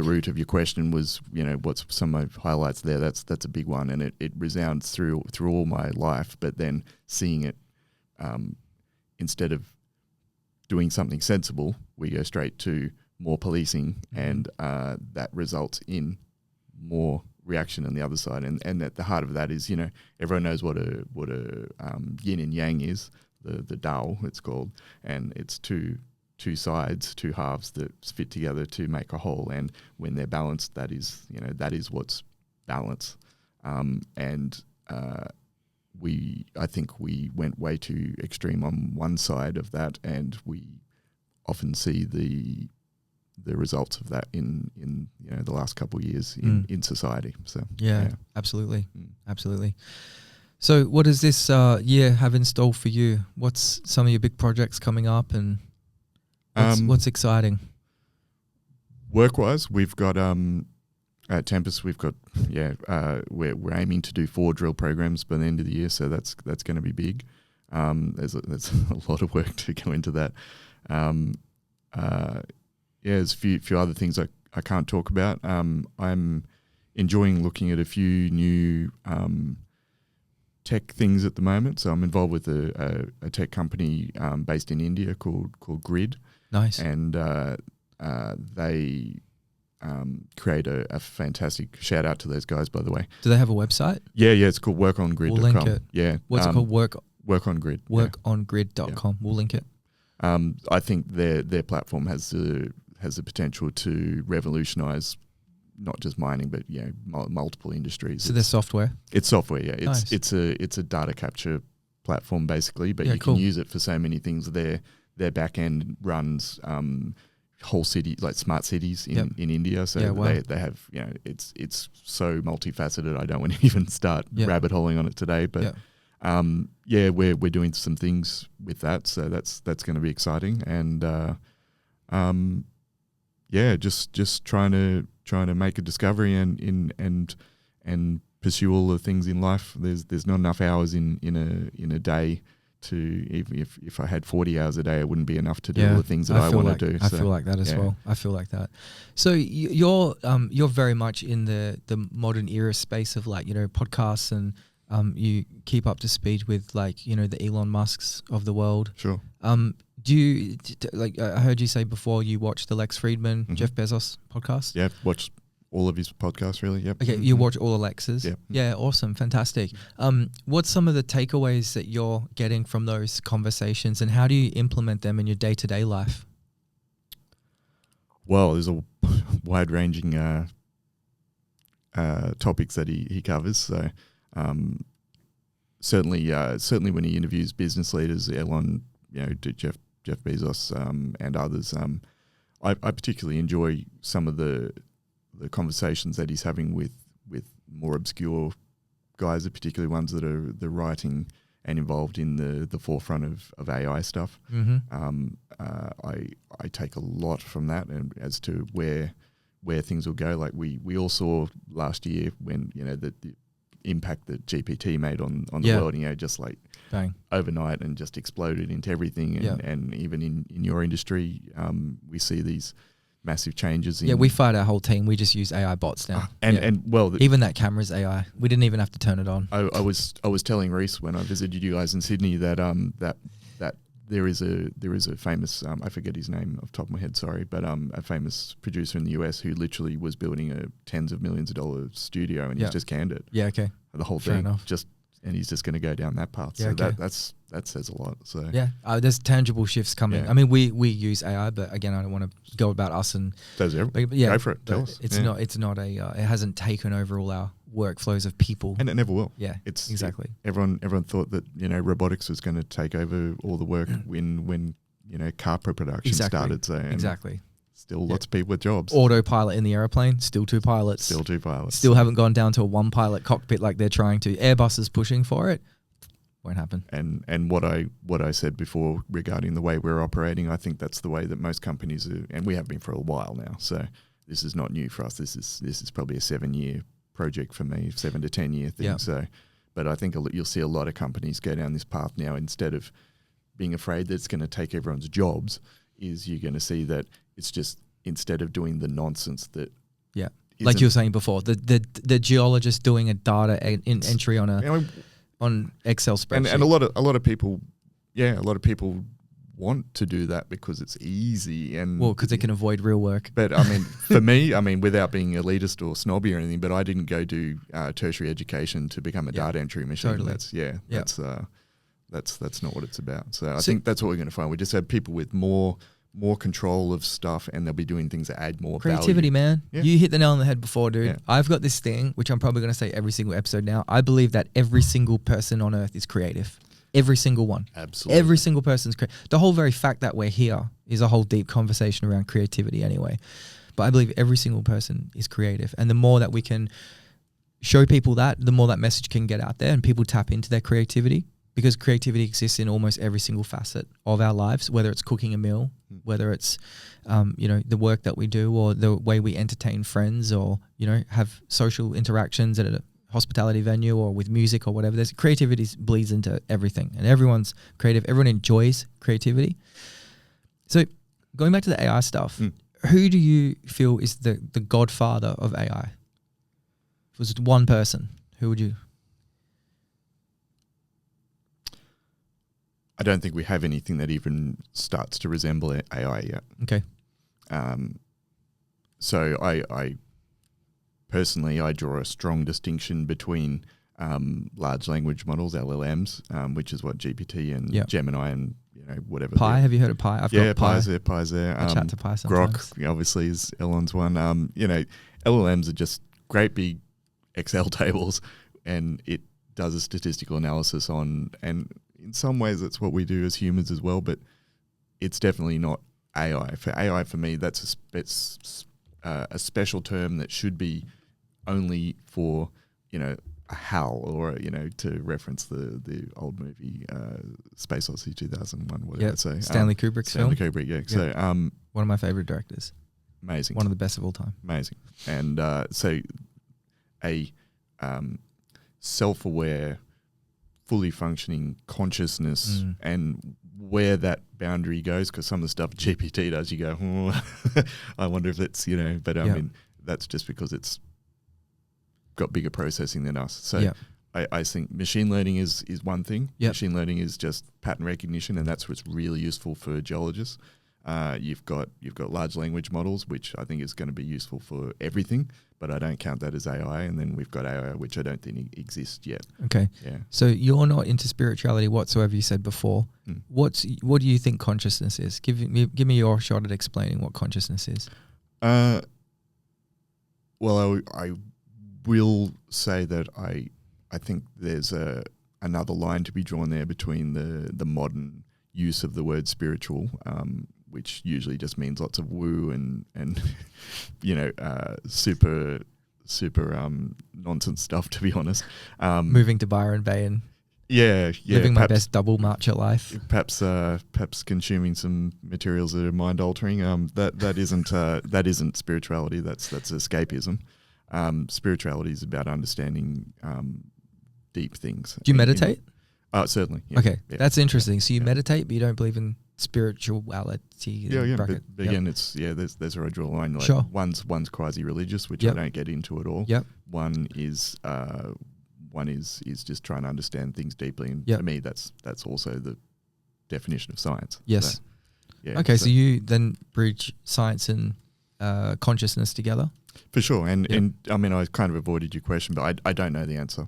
root of your question was, what's some of my highlights there. That's a big one, and it resounds through all my life. But then seeing it, instead of doing something sensible, we go straight to more policing, and that results in more reaction on the other side. And at the heart of that is, everyone knows what a yin and yang is, the Tao it's called, and it's two sides, two halves that fit together to make a whole. And when they're balanced, that is what's balance. I think we went way too extreme on one side of that, and we often see the results of that in the last couple of years in society. So absolutely. Absolutely. So what does this year have in store for you? What's some of your big projects coming up, and what's exciting? Work-wise, we've got at Tempest, we've got we're aiming to do 4 drill programs by the end of the year, so that's going to be big. There's a lot of work to go into that. There's a few other things I can't talk about. I'm enjoying looking at a few new tech things at the moment. So I'm involved with a tech company based in India called Grid. Nice. And they create a fantastic, shout out to those guys, by the way. Do they have a website? Yeah, it's called workongrid.com. We'll link it. Yeah. What's it called? Workongrid. Workongrid.com. We'll link it. I think their platform has the potential to revolutionize not just mining, but multiple industries. So their software. It's software, yeah. Nice. It's a data capture platform basically, but you can use it for so many things. Their back end runs whole cities, like smart cities in India. So they have it's so multifaceted. I don't want to even start rabbit holing on it today, but we're doing some things with that. So that's going to be exciting, and just trying to make a discovery and pursue all the things in life. There's not enough hours in a day to, even if I had 40 hours a day, it wouldn't be enough to do all the things that I want to do. I feel like that as well. I feel like that. So you're very much in the modern era space of podcasts, and you keep up to speed with the Elon Musks of the world. Sure. Do you I heard you say before you watched the Lex Friedman, Jeff Bezos podcast? Yeah, watched all of his podcasts, really. Yep. Okay, you watch all Alexa's? Yep. Yeah, awesome, fantastic. What's some of the takeaways that you're getting from those conversations, and how do you implement them in your day-to-day life? Well, there's a wide-ranging topics that he covers. So certainly when he interviews business leaders, Elon, Jeff Bezos, and others, I particularly enjoy some of the conversations that he's having with more obscure guys, particularly ones that are writing and involved in the forefront of AI stuff. Mm-hmm. I take a lot from that, and as to where things will go. Like we all saw last year when the impact that GPT made on the world, just like bang, overnight, and just exploded into everything. And even in your industry, we see these massive changes. We fired our whole team. We just use AI bots now. Even that camera's AI. We didn't even have to turn it on. I was telling Reese when I visited you guys in Sydney that there is a famous I forget his name off the top of my head, sorry, but a famous producer in the US who literally was building a tens of millions of dollars studio, and he's just canned it. Yeah, okay. The whole Fair thing, enough. and he's just going to go down that path. Yeah, so okay. that says a lot. So there's tangible shifts coming. Yeah. I mean, we use AI, but again, I don't want to go about us and. Does everyone? Go for it. Tell us. It's not it hasn't taken over all our workflows of people, and it never will. Yeah, exactly. Everyone thought that robotics was going to take over all the work when car production started. So exactly. Still lots of people with jobs. Autopilot in the aeroplane, still two pilots. Still two pilots. Still haven't gone down to a one pilot cockpit like they're trying to. Airbus is pushing for it. won't happen. And what I said before regarding the way we're operating, I think that's the way that most companies are, and we have been for a while now. So this is not new for us. This is probably a 7-year project for me, 7 to 10 year thing. Yeah. So, but I think you'll see a lot of companies go down this path now. Instead of being afraid that it's going to take everyone's jobs, is you're going to see that it's just, instead of doing the nonsense that like you were saying before, the geologist doing a data entry on on Excel spreadsheet. And a lot of people, a lot of people want to do that because it's easy and because they can avoid real work. But I mean, for me, without being elitist or snobby or anything, but I didn't go do tertiary education to become a data entry machine. Totally. That's not what it's about. So I think that's what we're going to find. We just have people with more control of stuff, and they'll be doing things that add more creativity, value. man. Yeah. You hit the nail on the head before, dude. Yeah. I've got this thing, which I'm probably going to say every single episode now. I believe that every single person on earth is creative. Every single one. Absolutely. Every single person's the whole very fact that we're here is a whole deep conversation around creativity anyway. But I believe every single person is creative. And the more that we can show people that, the more that message can get out there and people tap into their creativity. Because creativity exists in almost every single facet of our lives, whether it's cooking a meal, whether it's, the work that we do, or the way we entertain friends, or, have social interactions at a hospitality venue or with music or whatever. There's creativity bleeds into everything, and everyone's creative. Everyone enjoys creativity. So going back to the AI stuff, who do you feel is the godfather of AI? If it was one person, who would you? I don't think we have anything that even starts to resemble AI yet. Okay. So I personally, I draw a strong distinction between large language models, LLMs, which is what GPT and Gemini and whatever. Pi, have you heard of Pi? I've got Pi. Pi's there. I chat to Pi sometimes. Grok, obviously, is Elon's one. LLMs are just great big Excel tables, and it does a statistical analysis on, and in some ways that's what we do as humans as well, but it's definitely not AI. For AI, for me, that's a special term that should be only for, a HAL, or, to reference the old movie Space Odyssey 2001, whatever it's say. Stanley Kubrick's film. Stanley Kubrick, yeah. Yep. So, one of my favorite directors. Amazing. One of the best of all time. Amazing. And so a self-aware, fully functioning consciousness, and where that boundary goes, because some of the stuff GPT does, you go, I wonder if it's, but I mean, that's just because it's got bigger processing than us. So I think machine learning is one thing. Machine learning is just pattern recognition, and that's what's really useful for geologists. You've got large language models, which I think is going to be useful for everything, but I don't count that as AI. And then we've got AI, which I don't think exists yet. Okay. Yeah. So you're not into spirituality whatsoever, you said before. What do you think consciousness is? Give me your shot at explaining what consciousness is. Well, I will say that I think there's another line to be drawn there between the modern use of the word spiritual, which usually just means lots of woo and super nonsense stuff, to be honest. Moving to Byron Bay and living my best double matcha life. Perhaps consuming some materials that are mind altering. That isn't spirituality. That's escapism. Spirituality is about understanding deep things. Do you meditate? Certainly. Yeah. Okay, that's interesting. So you meditate, but you don't believe in spirituality. But again, it's there's where I draw a line. Like sure. One's quasi-religious, which I don't get into at all. Yep. One is just trying to understand things deeply, and for me, that's also the definition of science. Yes. So, okay, so you then bridge science and consciousness together. For sure, and I mean, I kind of avoided your question, but I don't know the answer.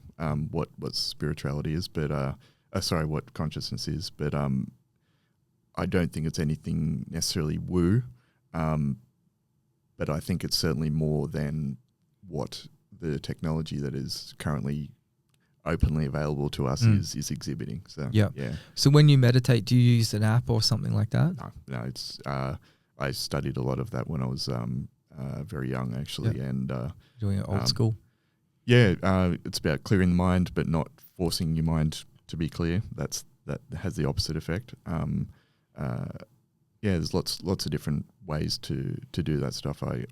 What spirituality is, but what consciousness is, but I don't think it's anything necessarily woo, but I think it's certainly more than what the technology that is currently openly available to us is exhibiting. So yeah. So when you meditate, do you use an app or something like that? No. It's I studied a lot of that when I was very young, actually, and doing it old school. Yeah, it's about clearing the mind, but not forcing your mind to be clear. That has the opposite effect. There's lots of different ways to do that stuff. I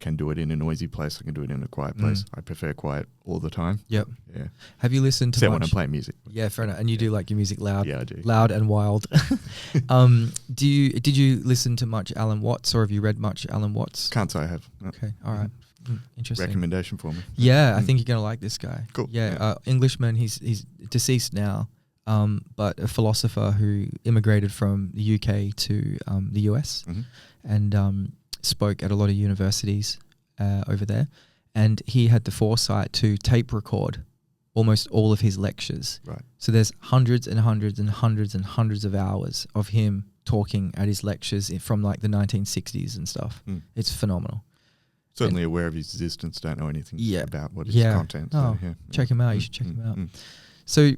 can do it in a noisy place. I can do it in a quiet place. I prefer quiet all the time. Yep. Yeah. Have you listened to Except much? when I'm playing music. Yeah, fair enough. And you do like your music loud. Yeah, I do. Loud and wild. Did you listen to much Alan Watts, or have you read much Alan Watts? Can't say I have. No. Okay. All right. Interesting. Recommendation for me. Yeah, I think you're gonna like this guy. Cool. Yeah, Englishman. He's deceased now, but a philosopher who immigrated from the UK to the US, and spoke at a lot of universities over there. And he had the foresight to tape record almost all of his lectures. Right. So there's hundreds and hundreds and hundreds and hundreds of hours of him talking at his lectures from like the 1960s and stuff. It's phenomenal. Certainly aware of his existence, don't know anything about what his content. So, check him out. You should check him out. So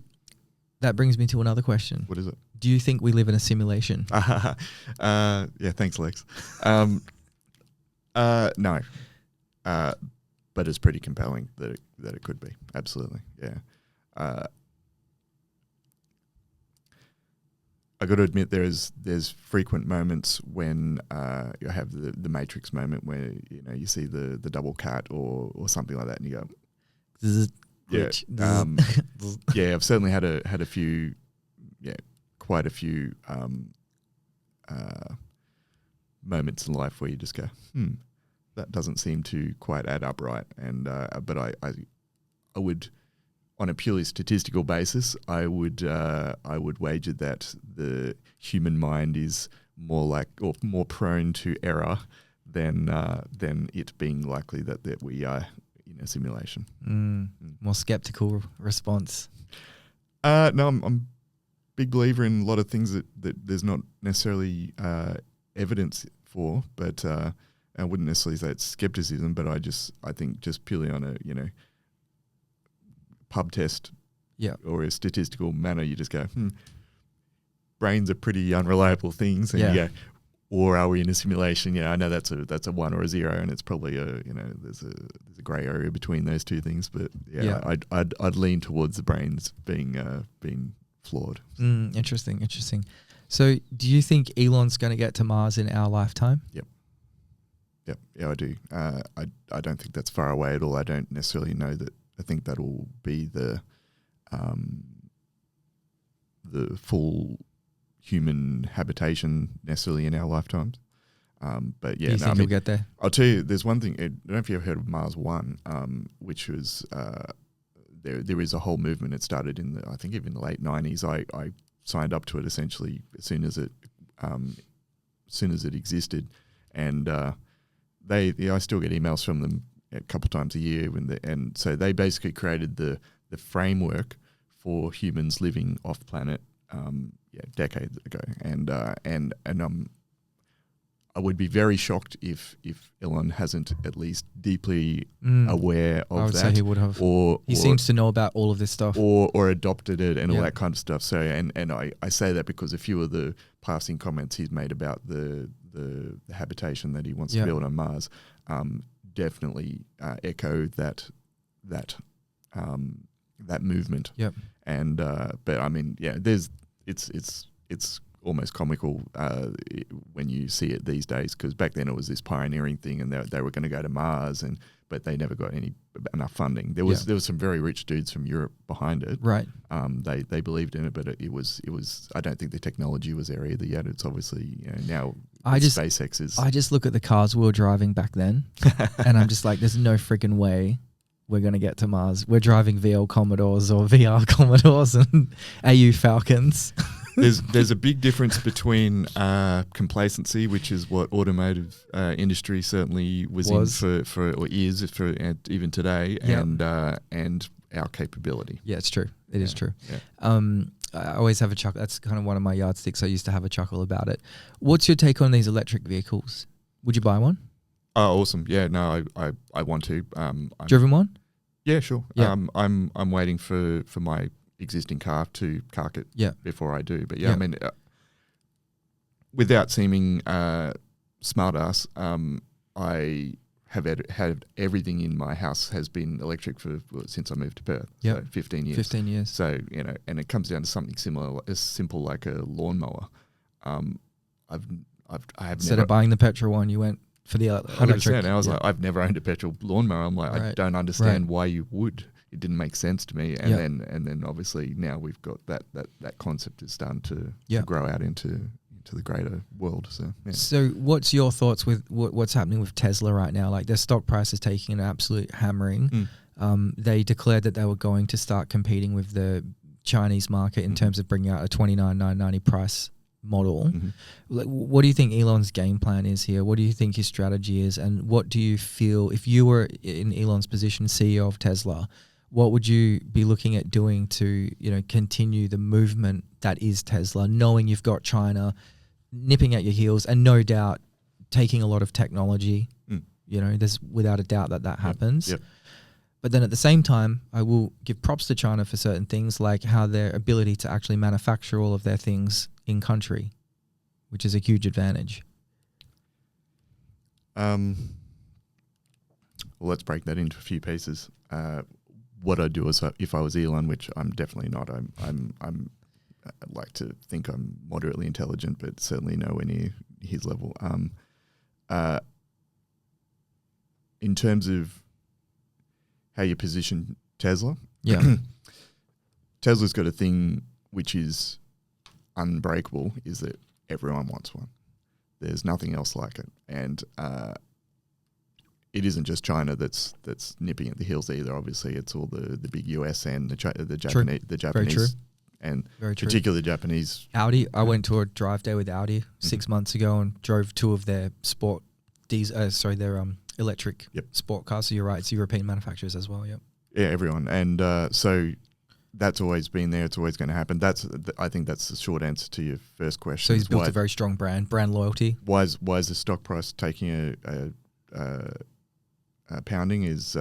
that brings me to another question. What is it? Do you think we live in a simulation? Yeah, thanks, Lex. No. But it's pretty compelling that it could be. Absolutely, yeah. I got to admit, there's frequent moments when you have the Matrix moment where you see the double cut or something like that, and you go, yeah. I've certainly had a few, quite a few moments in life where you just go, that doesn't seem to quite add up right. And but I would, on a purely statistical basis, I would wager that the human mind is more prone to error than it being likely that we are in a simulation. More skeptical response. No, I'm a big believer in a lot of things that there's not necessarily evidence for, but I wouldn't necessarily say it's skepticism, but I think just purely on a pub test or a statistical manner, you just go, brains are pretty unreliable things, and you go, or are we in a simulation? I know that's a 1 or a 0, and it's probably there's a grey area between those two things, but I'd lean towards the brains being flawed. Interesting. So do you think Elon's going to get to Mars in our lifetime? Yep. Yeah, I do. I don't think that's far away at all. I don't necessarily know that. I think that'll be the full human habitation necessarily in our lifetimes. But yeah, do you think we'll get there? I'll tell you, there's one thing. I don't know if you've heard of Mars One, which was there is a whole movement. It started in I think even the late 90s. I signed up to it essentially as soon as it existed, and I still get emails from them a couple times a year and so they basically created the framework for humans living off planet decades ago, and I would be very shocked if Elon hasn't at least deeply aware of that. I would say he would have. He seems to know about all of this stuff. Or adopted it and all that kind of stuff. So and I say that because a few of the passing comments he's made about the habitation that he wants to build on Mars definitely echo that movement. Yep. And but I mean, it's almost comical when you see it these days, because back then it was this pioneering thing, and they were going to go to Mars, but they never got enough funding. There was some very rich dudes from Europe behind it. Right. They believed in it, but it was I don't think the technology was there either yet. It's obviously now SpaceX is. I just look at the cars we were driving back then, and I'm just like, there's no freaking way we're going to get to Mars. We're driving VL Commodores or VR Commodores and AU Falcons. There's a big difference between complacency, which is what automotive industry certainly was in for or is for even today, and our capability. Yeah, it's true. It is true. Yeah. I always have a chuckle. That's kind of one of my yardsticks. I used to have a chuckle about it. What's your take on these electric vehicles? Would you buy one? Oh, awesome! Yeah, no, I want to. Driven one? Yeah, sure. Yeah. I'm waiting for my existing car to cark it before I do. But I mean, without seeming smart ass, I had everything in my house has been electric since I moved to Perth. Yep. So 15 years. 15 years. So, and it comes down to something similar, as simple like a lawnmower. I have Instead never, of buying the petrol one, you went for the electric. 100%. I was like, I've never owned a petrol lawnmower. I'm like, I don't understand why you would. It didn't make sense to me. And then obviously now we've got that concept is starting to grow out into the greater world. So what's your thoughts with what's happening with Tesla right now? Like their stock price is taking an absolute hammering. They declared that they were going to start competing with the Chinese market in terms of bringing out a $29,990 price model. What do you think Elon's game plan is here? What do you think his strategy is? And what do you feel, if you were in Elon's position, CEO of Tesla, what would you be looking at doing to, continue the movement that is Tesla, knowing you've got China nipping at your heels and no doubt taking a lot of technology? There's without a doubt that happens. Yep. But then at the same time, I will give props to China for certain things, like how their ability to actually manufacture all of their things in country, which is a huge advantage. Well, let's break that into a few pieces. What I'd do is, if I was Elon, which I'm definitely not, I like to think I'm moderately intelligent, but certainly nowhere near his level. In terms of how you position Tesla, Tesla's got a thing which is unbreakable, is that everyone wants one. There's nothing else like it, and it isn't just China that's nipping at the heels either. Obviously, it's all the big US and the Japanese, and particularly the Japanese. Audi. I went to a drive day with Audi 6 months ago and drove two of their their electric sport cars. So you're right, it's European manufacturers as well. Yep. Yeah, everyone, and so that's always been there. It's always going to happen. I think that's the short answer to your first question. So he's built a very strong brand loyalty. Why is the stock price taking a pounding? Is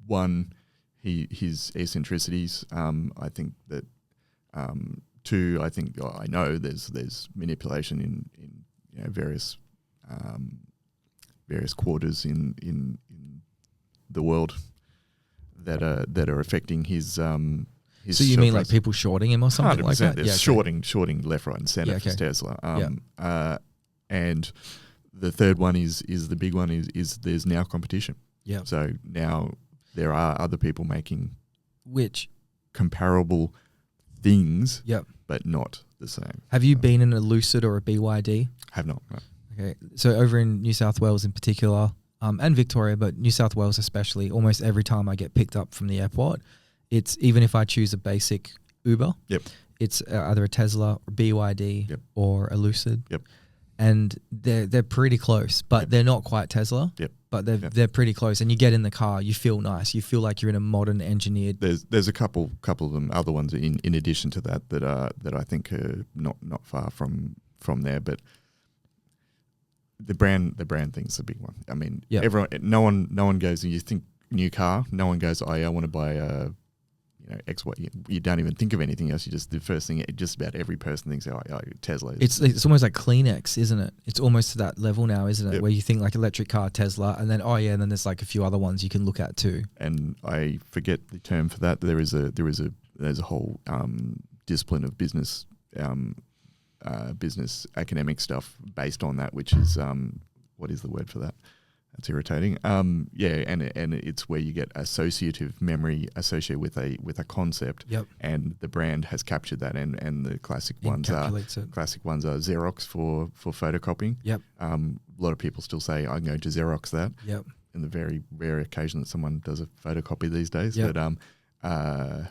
one, his eccentricities. I think that two. I know there's manipulation in various quarters in the world that are affecting his. So you mean like people shorting him or something 100%, like that? There's shorting left, right, and center for Tesla. And the third one is the big one is there's now competition. Yeah. So now there are other people making comparable things. Yep. But not the same. Have you been in a Lucid or a BYD? Have not. No. Okay. So over in New South Wales in particular, and Victoria, but New South Wales especially, almost every time I get picked up from the airport, it's even if I choose a basic Uber, it's either a Tesla or BYD or a Lucid. Yep. And they're pretty close, but they're not quite Tesla. Yep. But they're pretty close. And you get in the car, you feel nice. You feel like you're in a modern engineered. There's a couple of them, other ones in addition to that I think are not far from there, but. The brand thing's the big one. I mean, everyone, no one goes and you think new car. No one goes, I want to buy a, X, Y. You don't even think of anything else. You just the first thing. Just about every person thinks, Tesla. It's almost like Kleenex, isn't it? It's almost to that level now, isn't it? Where you think like electric car, Tesla, and then and then there's like a few other ones you can look at too. And I forget the term for that. There's a whole discipline of business. Business academic stuff based on that, which is what is the word for that? That's irritating. And it's where you get associative memory associated with a concept, and the brand has captured that, and the classic ones are Xerox for photocopying. A lot of people still say I'm going to Xerox that. In the very rare occasion that someone does a photocopy these days, but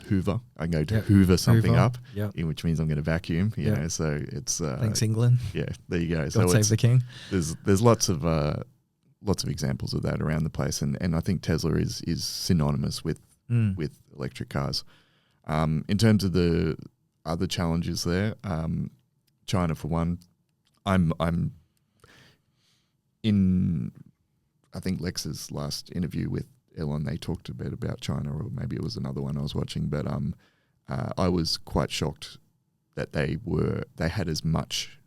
Hoover. I go to Hoover something up, which means I'm going to vacuum. You know, so it's thanks England. Yeah, there you go. God so save the king. There's lots of examples of that around the place, and I think Tesla is synonymous with electric cars. In terms of the other challenges there, China for one. I'm in. I think Lex's last interview with Elon, they talked a bit about China, or maybe it was another one I was watching, but I was quite shocked that they had as much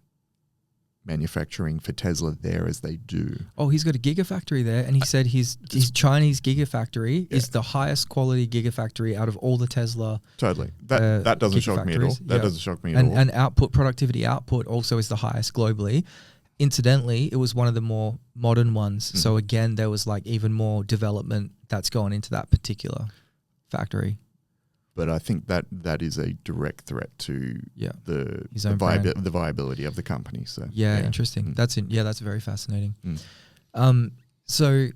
manufacturing for Tesla there as they do. Oh, he's got a gigafactory there, and he said his Chinese gigafactory is the highest quality gigafactory out of all the Tesla. Totally. That doesn't shock me at all. That doesn't shock me at all. And productivity output also is the highest globally. Incidentally, it was one of the more modern ones. So again, there was like even more development that's gone into that particular factory. But I think that is a direct threat to the viability of the company. So interesting. That's very fascinating. So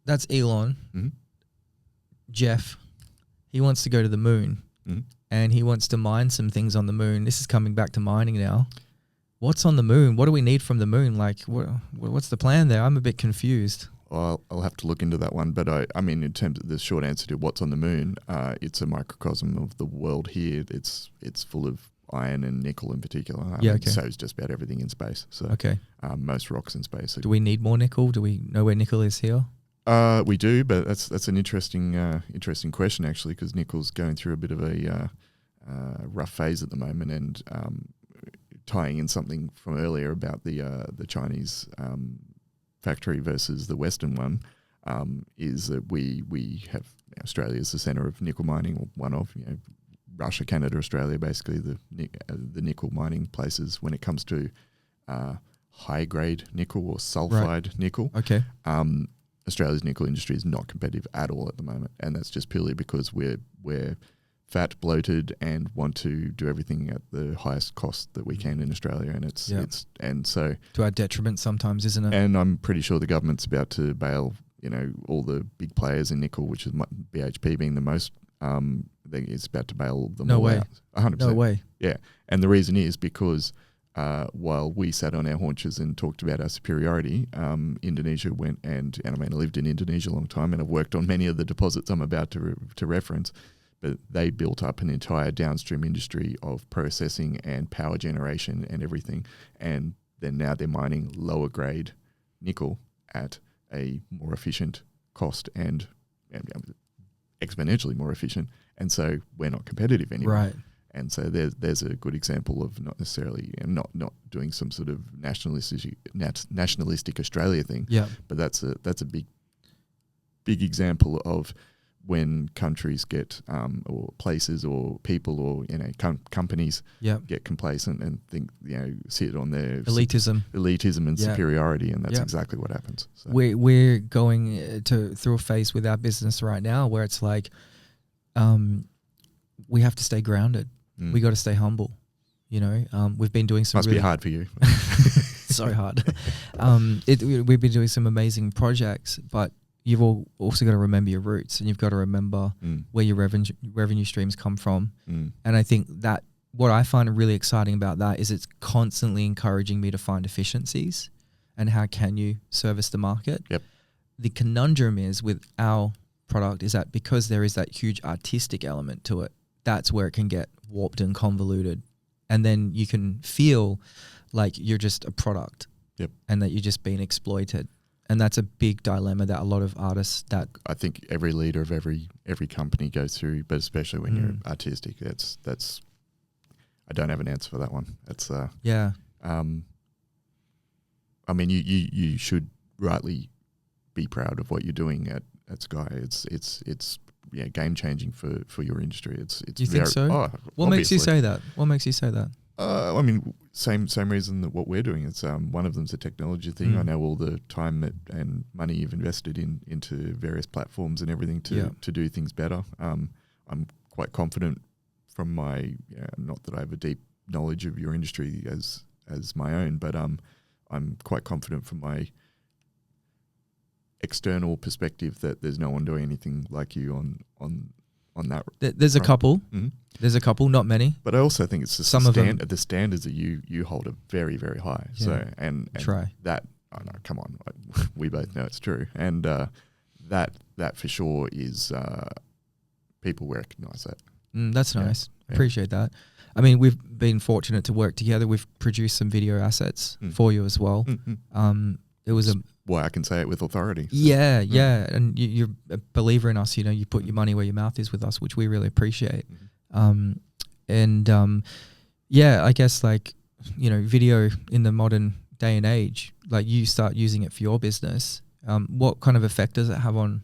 that's Elon. Jeff, he wants to go to the moon, and he wants to mine some things on the moon. This is coming back to mining now. What's on the moon? What do we need from the moon? Like, what's the plan there? I'm a bit confused. Well, I'll have to look into that one. But I mean, in terms of the short answer to what's on the moon, it's a microcosm of the world here. It's full of iron and nickel in particular. So it's just about everything in space. So most rocks in space. Do we need more nickel? Do we know where nickel is here? We do, but that's an interesting question actually, because nickel's going through a bit of a rough phase at the moment, and tying in something from earlier about the Chinese factory versus the Western one, is that we have Australia as the centre of nickel mining, or one of, Russia, Canada, Australia, basically the nickel mining places when it comes to high grade nickel or sulfide nickel. Okay. Australia's nickel industry is not competitive at all at the moment, and that's just purely because we're fat, bloated, and want to do everything at the highest cost that we can in Australia, and it's so to our detriment sometimes, isn't it? And I'm pretty sure the government's about to bail, all the big players in nickel, which is BHP being the most. It's about to bail them all out. 100%. No way. Yeah, and the reason is because while we sat on our haunches and talked about our superiority, Indonesia went and I mean, I lived in Indonesia a long time, and I've worked on many of the deposits I'm about to reference. But they built up an entire downstream industry of processing and power generation and everything. And then now they're mining lower grade nickel at a more efficient cost and exponentially more efficient. And so we're not competitive anymore. Right. And so there's a good example of not necessarily not doing some sort of nationalistic Australia thing. Yeah. But that's a big example of when countries get or places or people or companies get complacent and think sit on their elitism and superiority, and that's exactly what happens. So. We're going through a phase with our business right now where it's like we have to stay grounded. We got to stay humble. We've been doing some. Must be hard for you. So hard. We've been doing some amazing projects, but you've also got to remember your roots, and you've got to remember where your revenue streams come from. And I think that what I find really exciting about that is it's constantly encouraging me to find efficiencies and how can you service the market. Yep. The conundrum is with our product is that because there is that huge artistic element to it, that's where it can get warped and convoluted. And then you can feel like you're just a product and that you're just being exploited. And that's a big dilemma that a lot of artists that I think every leader of every company goes through, but especially when you're artistic, that's I don't have an answer for that one. It's I mean, you should rightly be proud of what you're doing at Sky. It's game changing for your industry. It's Do you think so? What makes you say that? I mean, same reason that what we're doing. It's one of them's a technology thing. I know all the time and money you've invested into various platforms and everything to do things better. I'm quite confident from my not that I have a deep knowledge of your industry as my own, but I'm quite confident from my external perspective that there's no one doing anything like you on that. There's a couple. Mm-hmm. There's a couple, not many. But I also think it's just the standards that you hold are very, very high. Yeah. So and try that. Oh no, come on, we both know it's true, and that for sure is people recognise that. That's nice. Yeah. Appreciate that. I mean, we've been fortunate to work together. We've produced some video assets for you as well. Mm-hmm. It was why I can say it with authority. So. Yeah. And you're a believer in us. You put your money where your mouth is with us, which we really appreciate. Mm-hmm. I guess like video in the modern day and age, like you start using it for your business, what kind of effect does it have on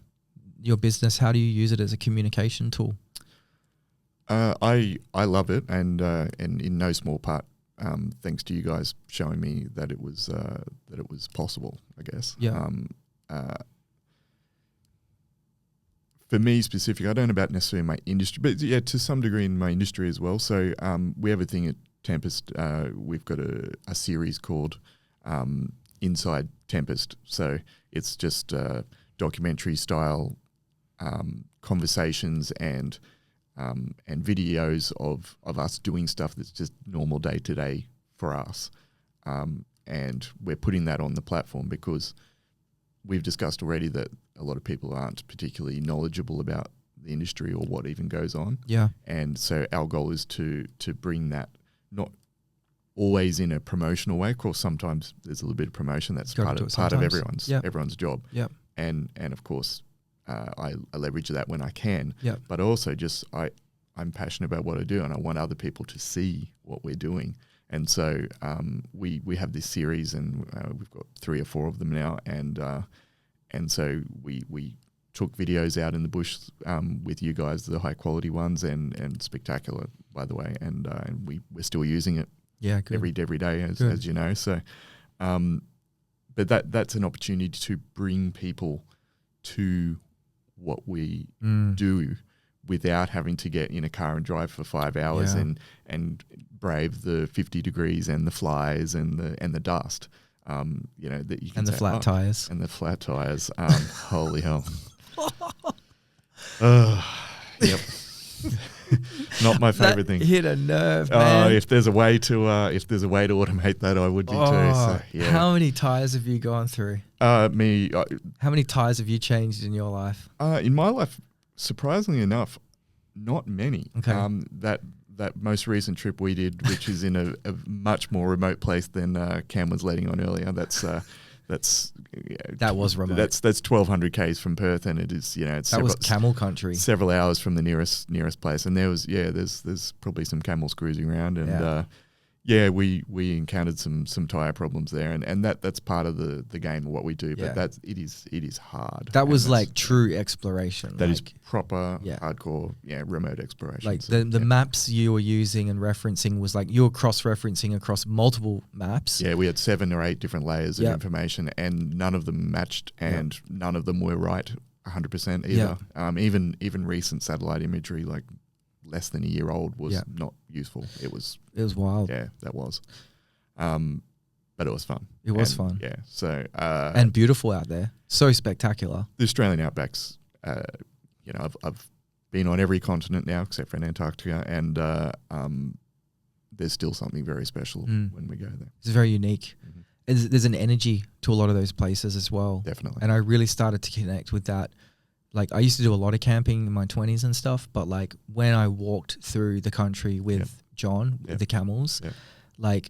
your business? How do you use it as a communication tool? I love it, and in no small part, thanks to you guys showing me that it was possible, I guess. Yeah. For me specifically, I don't know about necessarily my industry, but yeah, to some degree in my industry as well. So we have a thing at Tempest. We've got a series called Inside Tempest. So it's just documentary style conversations and videos of us doing stuff that's just normal day to day for us. And we're putting that on the platform because we've discussed already that a lot of people aren't particularly knowledgeable about the industry or what even goes on. Yeah. And so our goal is to bring that, not always in a promotional way. Of course, sometimes there's a little bit of promotion. That's part of everyone's job. Yep. And of course, I leverage that when I can. Yep. But also just I'm passionate about what I do, and I want other people to see what we're doing. And so we have this series, and we've got 3 or 4 of them now, and so we took videos out in the bush with you guys, the high quality ones, and spectacular, by the way, and we're still using it. Yeah, good. every day, as you know. So, but that's an opportunity to bring people to what we do without having to get in a car and drive for 5 hours and brave the 50 degrees and the flies and the dust. That you can the flat tires. And the flat tires. Holy hell. Yep. Not my favorite thing. Hit a nerve, man. If there's a way to automate that, I would be too. So, yeah. How many tires have you gone through? How many tires have you changed in your life? In my life, surprisingly enough, not many. Okay. That most recent trip we did, which is in a much more remote place than Cam was letting on earlier. That was remote. That's 1,200 k's from Perth, and it is that was camel country. Several hours from the nearest place, and there's probably some camels cruising around, and we encountered some tire problems there, and that's part of the game of what we do. But it is hard. That was like true exploration. That is proper hardcore remote exploration. Like the maps you were using and referencing was like you were cross-referencing across multiple maps. Yeah, we had 7 or 8 different layers of information, and none of them matched, and none of them were right 100% either. Even recent satellite imagery, like less than a year old, was not useful. It was wild. Yeah, that was. But it was fun. It was fun. Yeah. So and beautiful out there. So spectacular. The Australian outbacks. I've been on every continent now except for Antarctica, and there's still something very special when we go there. It's very unique. Mm-hmm. There's an energy to a lot of those places as well. Definitely. And I really started to connect with that. Like I used to do a lot of camping in my 20s and stuff, but like when I walked through the country with John, with the camels, like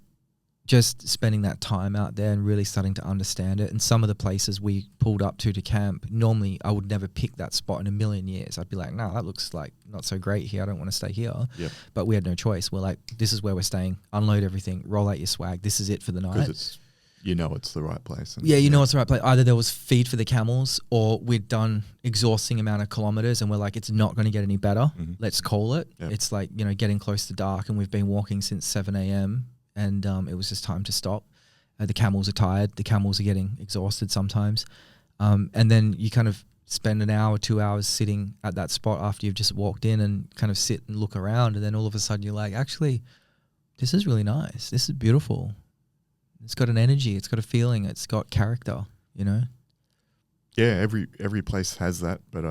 just spending that time out there and really starting to understand it. And some of the places we pulled up to camp, normally I would never pick that spot in a million years. I'd be like, no, that looks like not so great here. I don't want to stay here. Yep. But we had no choice. We're like, this is where we're staying. Unload everything. Roll out your swag. This is it for the night. It's the right place. And know it's the right place. Either there was feed for the camels, or we'd done exhausting amount of kilometers and we're like, it's not going to get any better. Mm-hmm. Let's call it. Yep. It's like, getting close to dark, and we've been walking since 7 a.m. and it was just time to stop. The camels are tired. The camels are getting exhausted sometimes. And then you kind of spend an hour, 2 hours sitting at that spot after you've just walked in and kind of sit and look around. And then all of a sudden you're like, actually, this is really nice. This is beautiful. It's got an energy. It's got a feeling. It's got character, Yeah, every place has that, but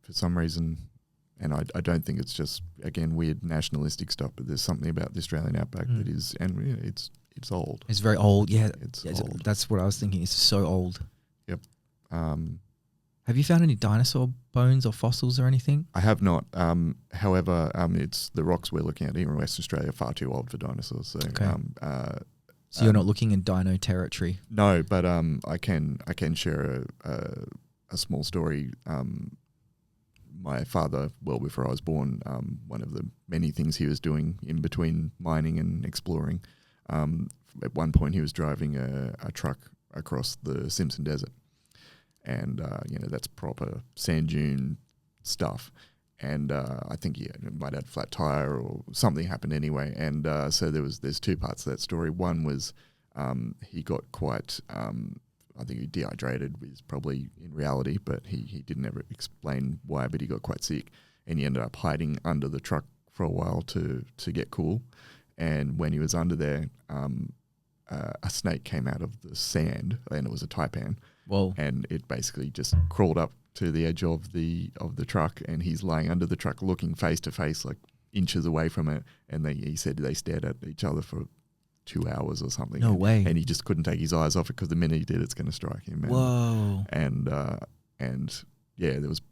for some reason, and I don't think it's just, again, weird nationalistic stuff, but there's something about the Australian outback that is, and it's old. It's very old, yeah. It's old. That's what I was thinking. It's so old. Yep. Have you found any dinosaur bones or fossils or anything? I have not. However, it's the rocks we're looking at here in Western Australia are far too old for dinosaurs. So, so you're not looking in dino territory? No, but I can share a small story. My father, well before I was born, one of the many things he was doing in between mining and exploring, At one point, he was driving a truck across the Simpson Desert, and that's proper sand dune stuff. And I think it might have had a flat tire or something happened anyway. And so there's two parts to that story. One was he got quite, I think he dehydrated is probably in reality, but he didn't ever explain why, but he got quite sick. And he ended up hiding under the truck for a while to get cool. And when he was under there, a snake came out of the sand, and it was a taipan. Whoa. And it basically just crawled up to the edge of the truck, and he's laying under the truck looking face to face, like inches away from it. And he said they stared at each other for 2 hours or something. No way. And he just couldn't take his eyes off it, because the minute he did, it's going to strike him. Whoa. And yeah, there was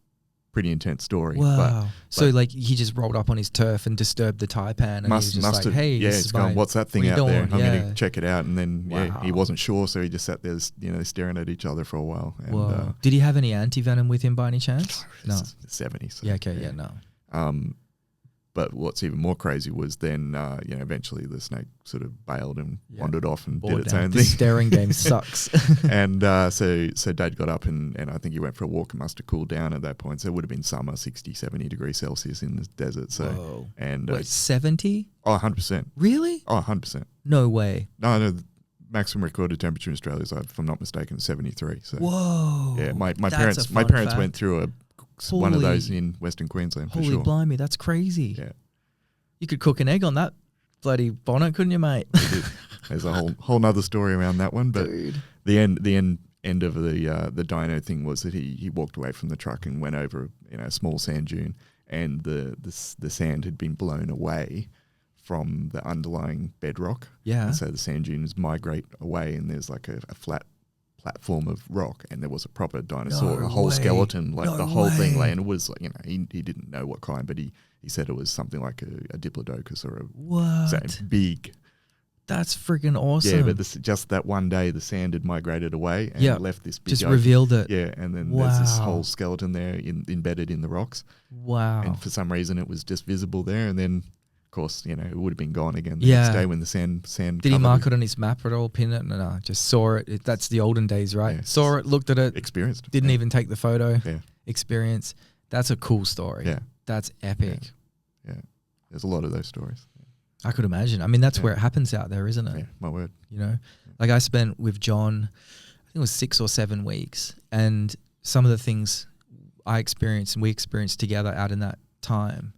pretty intense story. Wow. So like he just rolled up on his turf and disturbed the taipan, and he was just like, have, hey, yeah, it's going, what's that thing out there? I'm going to check it out. And then he wasn't sure, so he just sat there, staring at each other for a while. And, whoa. Did he have any anti-venom with him by any chance? No. 70. So, yeah, okay, yeah, no. But what's even more crazy was then, eventually the snake sort of bailed and wandered off and did its own thing. The staring game sucks. And so Dad got up and I think he went for a walk and must have cooled down at that point. So it would have been summer, 60, 70 degrees Celsius in the desert. So, whoa. And wait, 70? Oh, 100%. Really? Oh, 100%. No way. No, the maximum recorded temperature in Australia is, if I'm not mistaken, 73. So, whoa. Yeah, my parents went through one of those in Western Queensland for sure. Holy blimey, that's crazy. Yeah. You could cook an egg on that bloody bonnet, couldn't you, mate? There's a whole nother story around that one. But dude. the end of the dino thing was that he walked away from the truck and went over a small sand dune, and the sand had been blown away from the underlying bedrock. Yeah. And so the sand dunes migrate away, and there's like a flat platform of rock, and there was a proper dinosaur, a whole skeleton, like the whole thing laying. It was like, he didn't know what kind, but he said it was something like a diplodocus or a big. That's freaking awesome. Yeah, but just that one day, the sand had migrated away and left this big. Just revealed it. Yeah, and then there's this whole skeleton there embedded in the rocks. Wow. And for some reason, it was just visible there, and then, of course, it would have been gone again the next day when the sand. Did he mark it on his map at all? Pin it? No, just saw it. That's the olden days, right? Yeah, saw it, looked at it, experienced. Didn't even take the photo. Yeah. Experience. That's a cool story. Yeah. That's epic. Yeah. There's a lot of those stories. I could imagine. I mean, that's where it happens out there, isn't it? Yeah, my word. Like I spent with John, I think it was 6 or 7 weeks, and some of the things I experienced and we experienced together out in that time,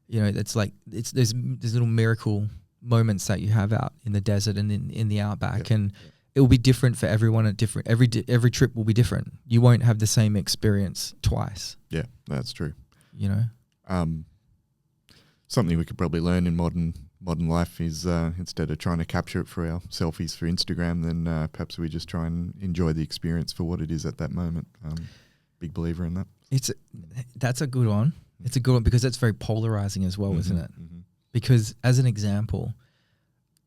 it's like there's little miracle moments that you have out in the desert and in the outback, and it will be different for everyone at different. Every trip will be different. You won't have the same experience twice. Yeah, that's true. Something we could probably learn in modern life is instead of trying to capture it for our selfies for Instagram, then perhaps we just try and enjoy the experience for what it is at that moment. Big believer in that. That's a good one. It's a good one because that's very polarizing as well, isn't it? Mm-hmm. Because as an example,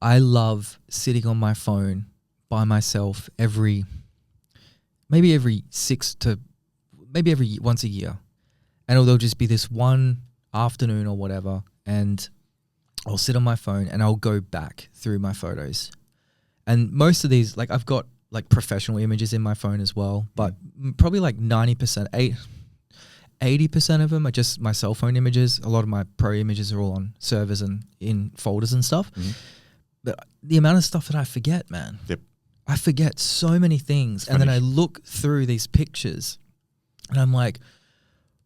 I love sitting on my phone by myself maybe every once a year, and there'll just be this one afternoon or whatever, and I'll sit on my phone and I'll go back through my photos. And most of these, like I've got like professional images in my phone as well, but probably like 80% of them are just my cell phone images. A lot of my pro images are all on servers and in folders and stuff. Mm-hmm. But the amount of stuff that I forget, man. Yep. I forget so many things. And then I look through these pictures and I'm like,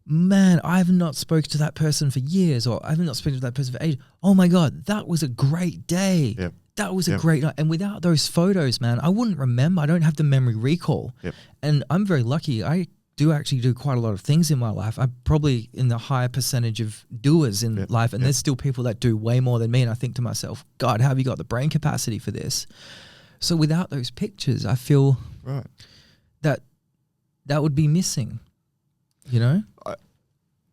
man, I have not spoken to that person for years, or I have not spoken to that person for ages. Oh my God, that was a great day. Yep. That was a great night. And without those photos, man, I wouldn't remember. I don't have the memory recall. Yep. And I'm very lucky. I do actually do quite a lot of things in my life. I'm probably in the higher percentage of doers in life. And there's still people that do way more than me. And I think to myself, God, how have you got the brain capacity for this? So without those pictures, I feel that would be missing,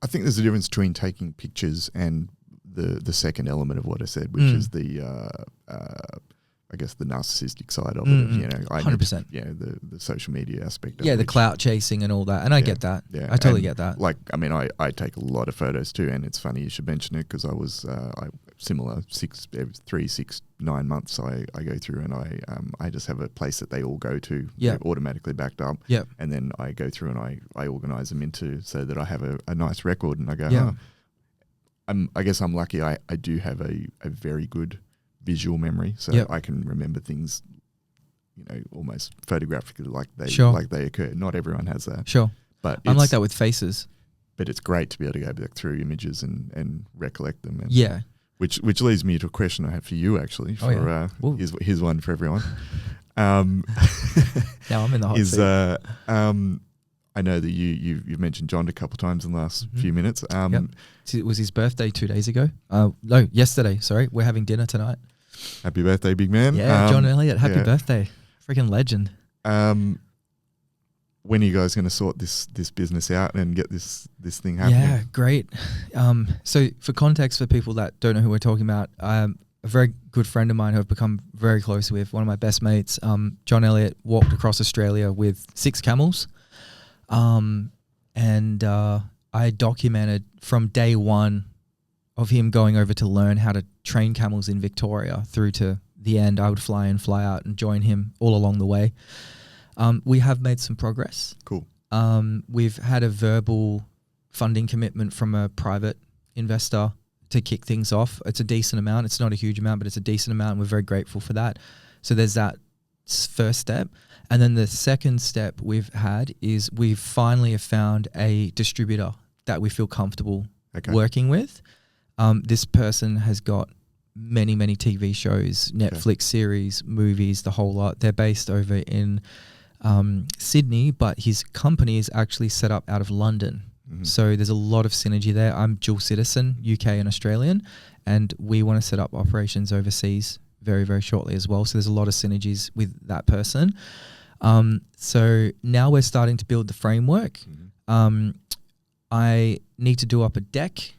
I think there's a difference between taking pictures and the second element of what I said, which is the I guess the narcissistic side of it. You know, I 100%. The social media aspect. Yeah, of the which, clout chasing and all that, and I get that. Yeah, I totally and get that. Like, I mean, I take a lot of photos too, and it's funny you should mention it because I was similar 3, 6, 9 months. I go through and I just have a place that they all go to. Yeah, they're automatically backed up. Yeah, and then I go through and I organize them into so that I have a nice record, and I go, Yeah. I guess I'm lucky. I do have a very good visual memory, so Yep. I can remember things, you know, almost photographically like they occur. Not everyone has that. Sure. But I'm like that with faces. But it's great to be able to go back through images and recollect them. And Yeah. Which leads me to a question I have for you actually. For here's one for everyone. Now I'm in the hot seat. I know that you've mentioned John a couple of times in the last few minutes. It was his birthday 2 days ago. No, yesterday. Sorry, we're having dinner tonight. Happy birthday, big man. Yeah, John Elliott. Happy birthday. Freaking legend. When are you guys going to sort this business out and get this thing happening? Yeah, great. So for context, for people that don't know who we're talking about, a very good friend of mine who I've become very close with, one of my best mates, John Elliott, walked across Australia with 6 camels. And I documented from day one of him going over to learn how to train camels in Victoria through to the end. I would fly in, fly out and join him all along the way. We have made some progress. Cool. We've had a verbal funding commitment from a private investor to kick things off. It's a decent amount. It's not a huge amount, but it's a decent amount. And we're very grateful for that. So there's that first step. And then the second step we've had is we've finally found a distributor that we feel comfortable working with. This person has got many, many TV shows, Netflix series, movies, the whole lot. They're based over in Sydney, but his company is actually set up out of London. So there's a lot of synergy there. I'm dual citizen, UK and Australian, and we want to set up operations overseas very, very shortly as well. So there's a lot of synergies with that person. So now we're starting to build the framework. I need to do up a deck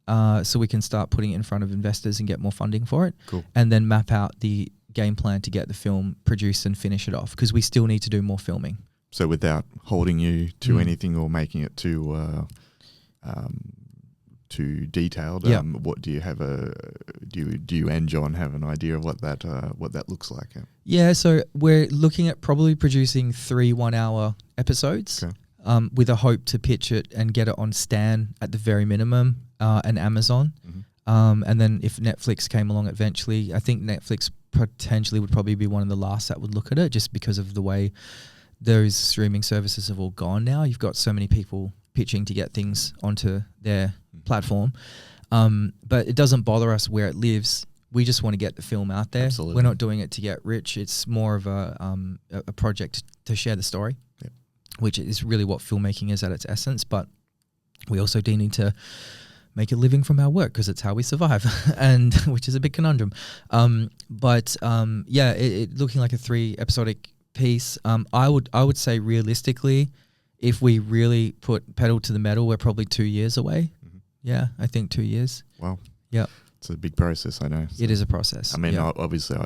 so we can start putting it in front of investors and get more funding for it. Cool. And then map out the game plan to get the film produced and finish it off, because we still need to do more filming. So without holding you to anything or making it too detailed, what do you have do you and John have an idea of what that looks like? Yeah, so we're looking at probably producing 3 1-hour episodes. With a hope to pitch it and get it on Stan at the very minimum, and Amazon. And then if Netflix came along eventually, I think Netflix potentially would probably be one of the last that would look at it, just because of the way those streaming services have all gone now. You've got so many people pitching to get things onto their platform. But it doesn't bother us where it lives. We just want to get the film out there. Absolutely. We're not doing it to get rich. It's more of a project to share the story, which is really what filmmaking is at its essence. But we also do need to make a living from our work, because it's how we survive, and which is a big conundrum. It looking like a 3 episodic piece. I would say realistically, if we really put pedal to the metal, we're probably 2 years away. Yeah, I think 2 years. Wow. Yeah, it's a big process. I know. It is a process. I mean, obviously,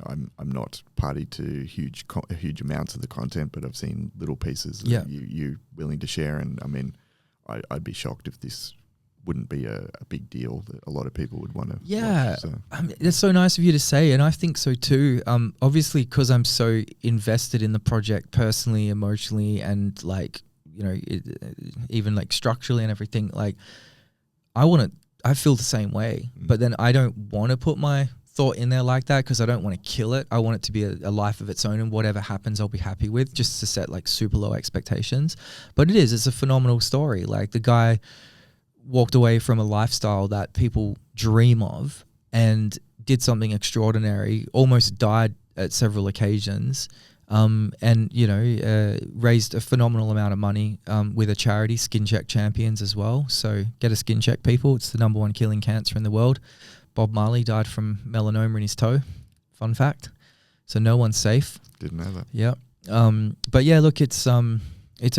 I'm not party to huge amounts of the content, but I've seen little pieces that you willing to share, and I mean, I'd be shocked if this wouldn't be a big deal that a lot of people would want to watch, so. It's so nice of you to say, and I think so too. Obviously, because I'm so invested in the project personally, emotionally, and even like structurally and everything, like I feel the same way, but then I don't want to put my thought in there like that, because I don't want to kill it. I want it to be a life of its own, and whatever happens I'll be happy with, just to set like super low expectations. But it's a phenomenal story. Like, the guy walked away from a lifestyle that people dream of and did something extraordinary, almost died at several occasions, raised a phenomenal amount of money with a charity, Skin Check Champions, as well. So get a skin check, people. It's the #1 killing cancer in the world. Bob Marley died from melanoma in his toe. Fun fact. So no one's safe. Didn't know that. Yeah. But yeah, look, it's a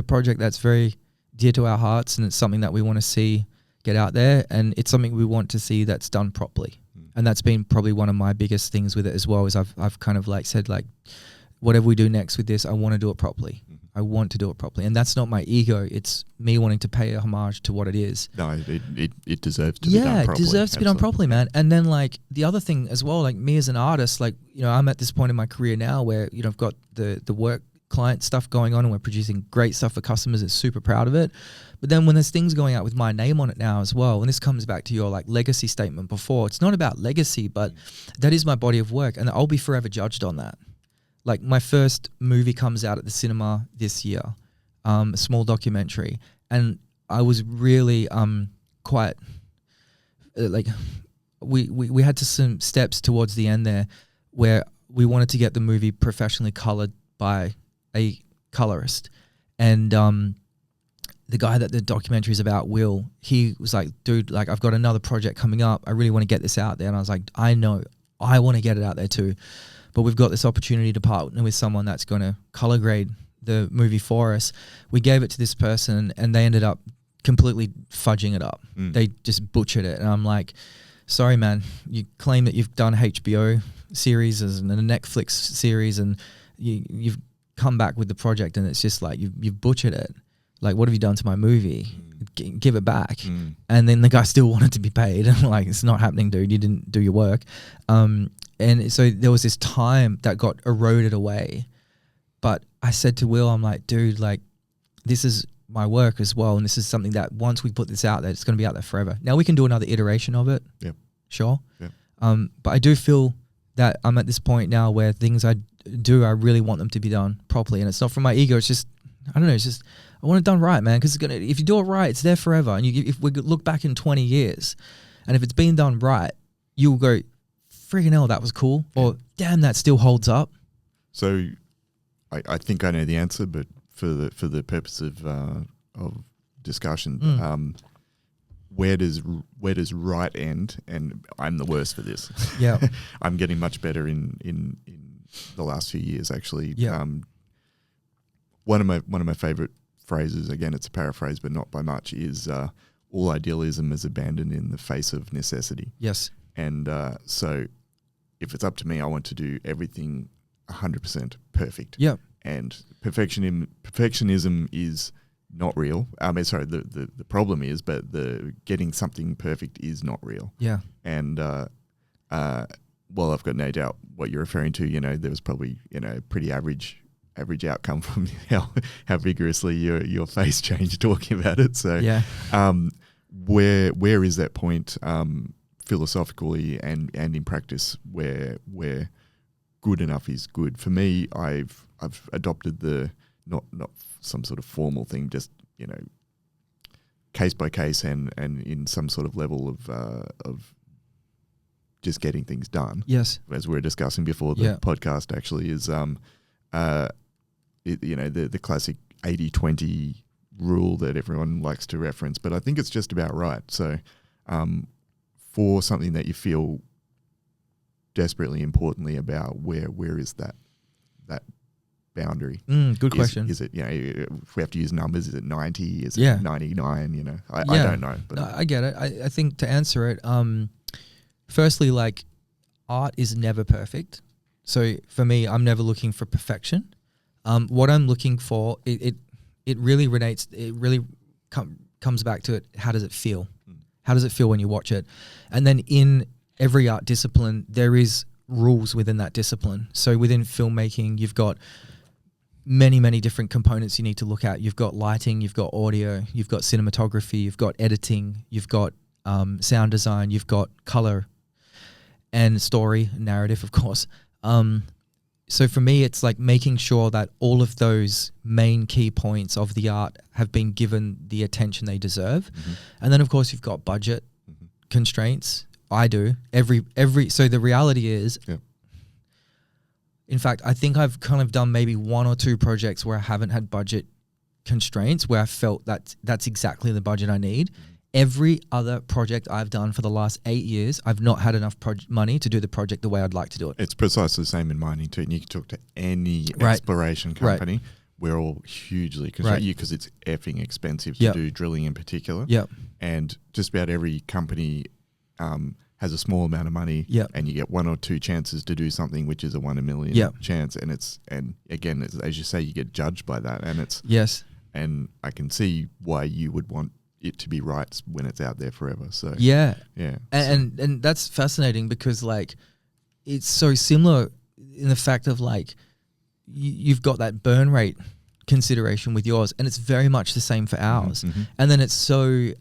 project that's very dear to our hearts, and it's something that we want to see get out there, and it's something we want to see that's done properly. And that's been probably one of my biggest things with it as well, is I've kind of like said, like, whatever we do next with this, I want to do it properly. I want to do it properly. And that's not my ego. It's me wanting to pay a homage to what it is. No, it deserves to be done properly. Yeah, it deserves to be done properly, man. And then, like, the other thing as well, like, me as an artist, like, you know, I'm at this point in my career now where, you know, I've got the work client stuff going on and we're producing great stuff for customers. It's super proud of it. But then when there's things going out with my name on it now as well, and this comes back to your like legacy statement before, it's not about legacy, but that is my body of work and I'll be forever judged on that. Like, my first movie comes out at the cinema this year, a small documentary, and I was really quite like, we had to some steps towards the end there where we wanted to get the movie professionally colored by a colorist, and the guy that the documentary is about, Will, he was like, dude, like, I've got another project coming up, I really want to get this out there. And I was like, I know, I want to get it out there too, but we've got this opportunity to partner with someone that's going to color grade the movie for us. We gave it to this person and they ended up completely fudging it up. They just butchered it. And I'm like, sorry, man, you claim that you've done HBO series and a Netflix series, and you've come back with the project and it's just like, you've butchered it. Like, what have you done to my movie? Give it back. And then the guy still wanted to be paid. I'm like, it's not happening, dude. You didn't do your work. And so there was this time that got eroded away. But I said to Will, I'm like, dude, like, this is my work as well. And this is something that once we put this out there, it's going to be out there forever. Now we can do another iteration of it. Yep. Sure. Yep. But I do feel that I'm at this point now where things I do, I really want them to be done properly. And it's not from my ego. It's just, I don't know. It's just, I want it done right, man. Because if you do it right, it's there forever. And if we look back in 20 years, and if it's been done right, you'll go, freaking hell, that was cool. Or, damn, that still holds up. So, I think I know the answer, but for the purpose of discussion, where does right end? And I'm the worst for this. Yeah, I'm getting much better in the last few years, actually. Yeah. One of my favorite phrases, again, it's a paraphrase, but not by much, is all idealism is abandoned in the face of necessity. Yes. And so if it's up to me, I want to do everything 100% perfect. Yeah. And perfectionism is not real. I mean, sorry, the problem is, but the getting something perfect is not real. Yeah. And well, I've got no doubt what you're referring to. You know, there was probably, you know, pretty average outcome from how vigorously your face changed talking about it. So yeah. Where is that point philosophically and in practice where good enough is good? For me, I've adopted the not some sort of formal thing, just, you know, case by case and in some sort of level of just getting things done. Yes. As we were discussing before the podcast, actually, is you know, the classic 80-20 rule that everyone likes to reference, but I think it's just about right. So for something that you feel desperately importantly about, where is that boundary? Good question. Is it, you know, if we have to use numbers, is it 90? Is it 99? You know, I don't know. But no, I get it. I think to answer it, firstly, like, art is never perfect. So for me, I'm never looking for perfection. What I'm looking for, it really relates. It really comes back to it. How does it feel? How does it feel when you watch it? And then in every art discipline, there is rules within that discipline. So within filmmaking, you've got many, many different components you need to look at. You've got lighting, you've got audio, you've got cinematography, you've got editing, you've got sound design, you've got color and story, narrative, of course. So for me, it's like making sure that all of those main key points of the art have been given the attention they deserve. And then, of course, you've got budget constraints. I do. So the reality is, in fact, I think I've kind of done maybe one or two projects where I haven't had budget constraints, where I felt that that's exactly the budget I need. Every other project I've done for the last 8 years, I've not had enough money to do the project the way I'd like to do it. It's precisely the same in mining too. And you can talk to any exploration company. We're all hugely constrained because it's effing expensive to do drilling in particular. And just about every company has a small amount of money, Yep. and you get 1 or 2 chances to do something, which is a 1 in a million Yep. chance, and again, as you say, you get judged by that, Yes. and I can see why you would want it to be right when it's out there forever. So Yeah. yeah, And that's fascinating because like it's so similar in the fact of like you've got that burn rate consideration with yours, and it's very much the same for ours. Mhm. And then it's so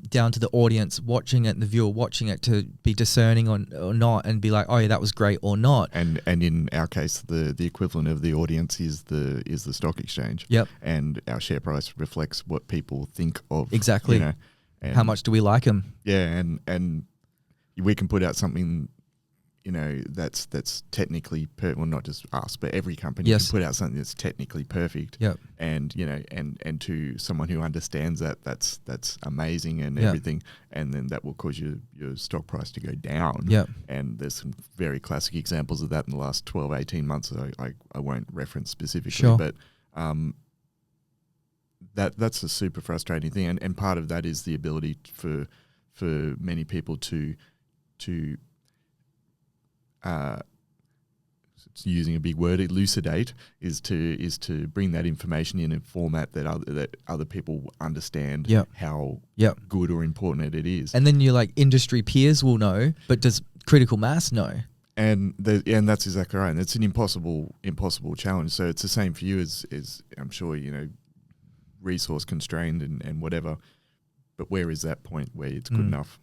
down to the audience watching it and the viewer watching it to be discerning or not, and be like, oh yeah, that was great or not. And in our case, the equivalent of the audience is the stock exchange. Yep. And our share price reflects what people think of Exactly. You know, and How much do we like them? Yeah, and we can put out something, you know, that's technically well, not just us, but every company Yes. can put out something that's technically perfect. Yep. And you know, and to someone who understands that, that's amazing and Yep. everything, and then that will cause your stock price to go down. Yep. And there's some very classic examples of that in the last 12, 18 months. I won't reference specifically, Sure. but that's a super frustrating thing, and part of that is the ability for many people to using a big word, elucidate, is to bring that information in a format that other people understand. Yep. How Yep. good or important it is. And then you're like, industry peers will know, but does critical mass know? And that's exactly right. And it's an impossible challenge. So it's the same for you as I'm sure, you know, resource constrained and whatever. But where is that point where it's good enough?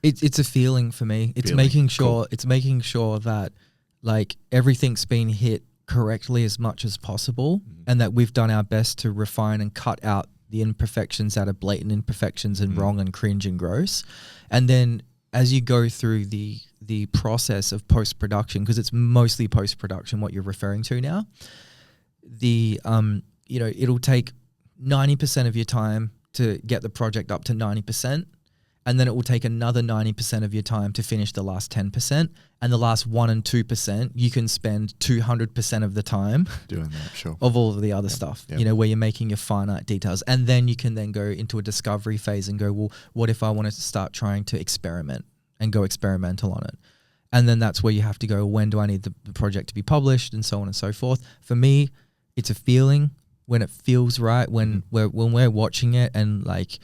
It's a feeling for me. It's Feeling. making sure Cool. it's making sure that like everything's been hit correctly as much as possible, and that we've done our best to refine and cut out the imperfections that are blatant imperfections and wrong and cringe and gross. And then as you go through the process of post-production, because it's mostly post-production what you're referring to now, the you know, it'll take 90% of your time to get the project up to 90%. And then it will take another 90% of your time to finish the last 10%. And the last 1 and 2%, you can spend 200% of the time Doing that, sure. of all of the other stuff, Yep. you know, where you're making your finite details. And then you can then go into a discovery phase and go, well, what if I wanted to start trying to experiment and go experimental on it? And then that's where you have to go, when do I need the project to be published, and so on and so forth. For me, it's a feeling when it feels right, when we're watching it and like,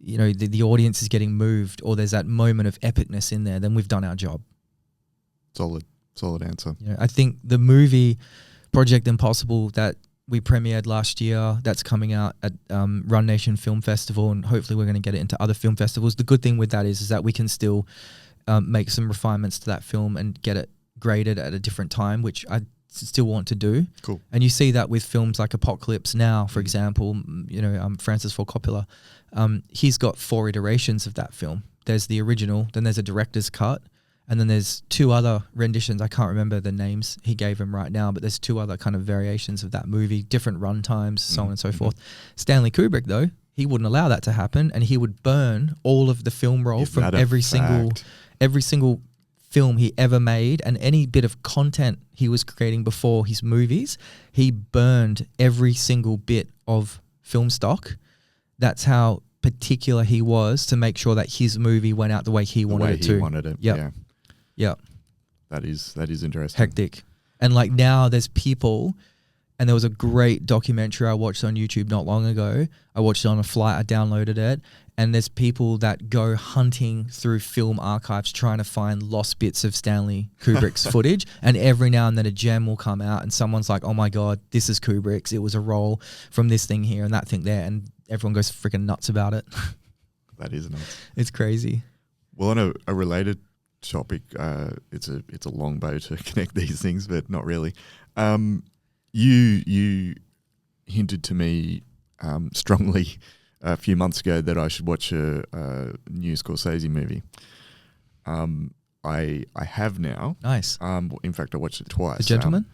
you know, the audience is getting moved, or there's that moment of epicness in there, then we've done our job. Solid answer. You know, I think the movie Project Impossible that we premiered last year, that's coming out at Run Nation Film Festival, and hopefully we're going to get it into other film festivals. The good thing with that is that we can still make some refinements to that film and get it graded at a different time, which I still want to do. Cool. And you see that with films like Apocalypse Now, for example, you know, Francis Ford Coppola, he's got 4 iterations of that film. There's the original, then there's a director's cut, and then there's 2 other renditions. I can't remember the names he gave him right now, but there's 2 other kind of variations of that movie, different run times, so on and so forth. Stanley Kubrick, though, he wouldn't allow that to happen, and he would burn all of the film roll from every single film he ever made, and any bit of content he was creating before his movies, he burned every single bit of film stock. That's how particular he was to make sure that his movie went out the way he wanted it to. Yep. Yeah. Yeah. That is interesting. Hectic. And like now there's people, and there was a great documentary I watched on YouTube not long ago. I watched it on a flight, I downloaded it, and there's people that go hunting through film archives trying to find lost bits of Stanley Kubrick's footage, and every now and then a gem will come out and someone's like, oh my God, this is Kubrick's. It was a roll from this thing here and that thing there, and everyone goes freaking nuts about it. That is nuts. It's crazy. Well, on a related topic, it's a long bow to connect these things, but not really. You hinted to me strongly a few months ago that I should watch a new Scorsese movie. I have now. Nice. In fact, I watched it twice. The Gentleman?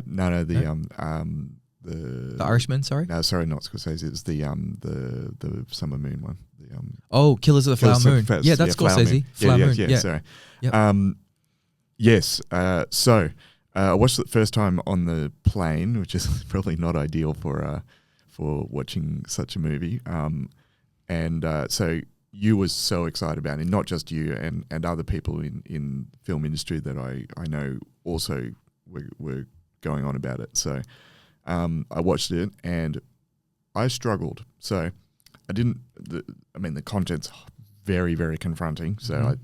No, The Irishman, sorry? No, sorry, not Scorsese. It's the Summer Moon one. Killers of the Flower Moon. Yeah, that's Scorsese. Flower Moon. Yeah, sorry. Yep. Yes. So I watched it the first time on the plane, which is probably not ideal for watching such a movie. So you were so excited about it, not just you and other people in film industry that I know also were going on about it. So I watched it and I struggled. So I didn't. The content's very, very confronting. So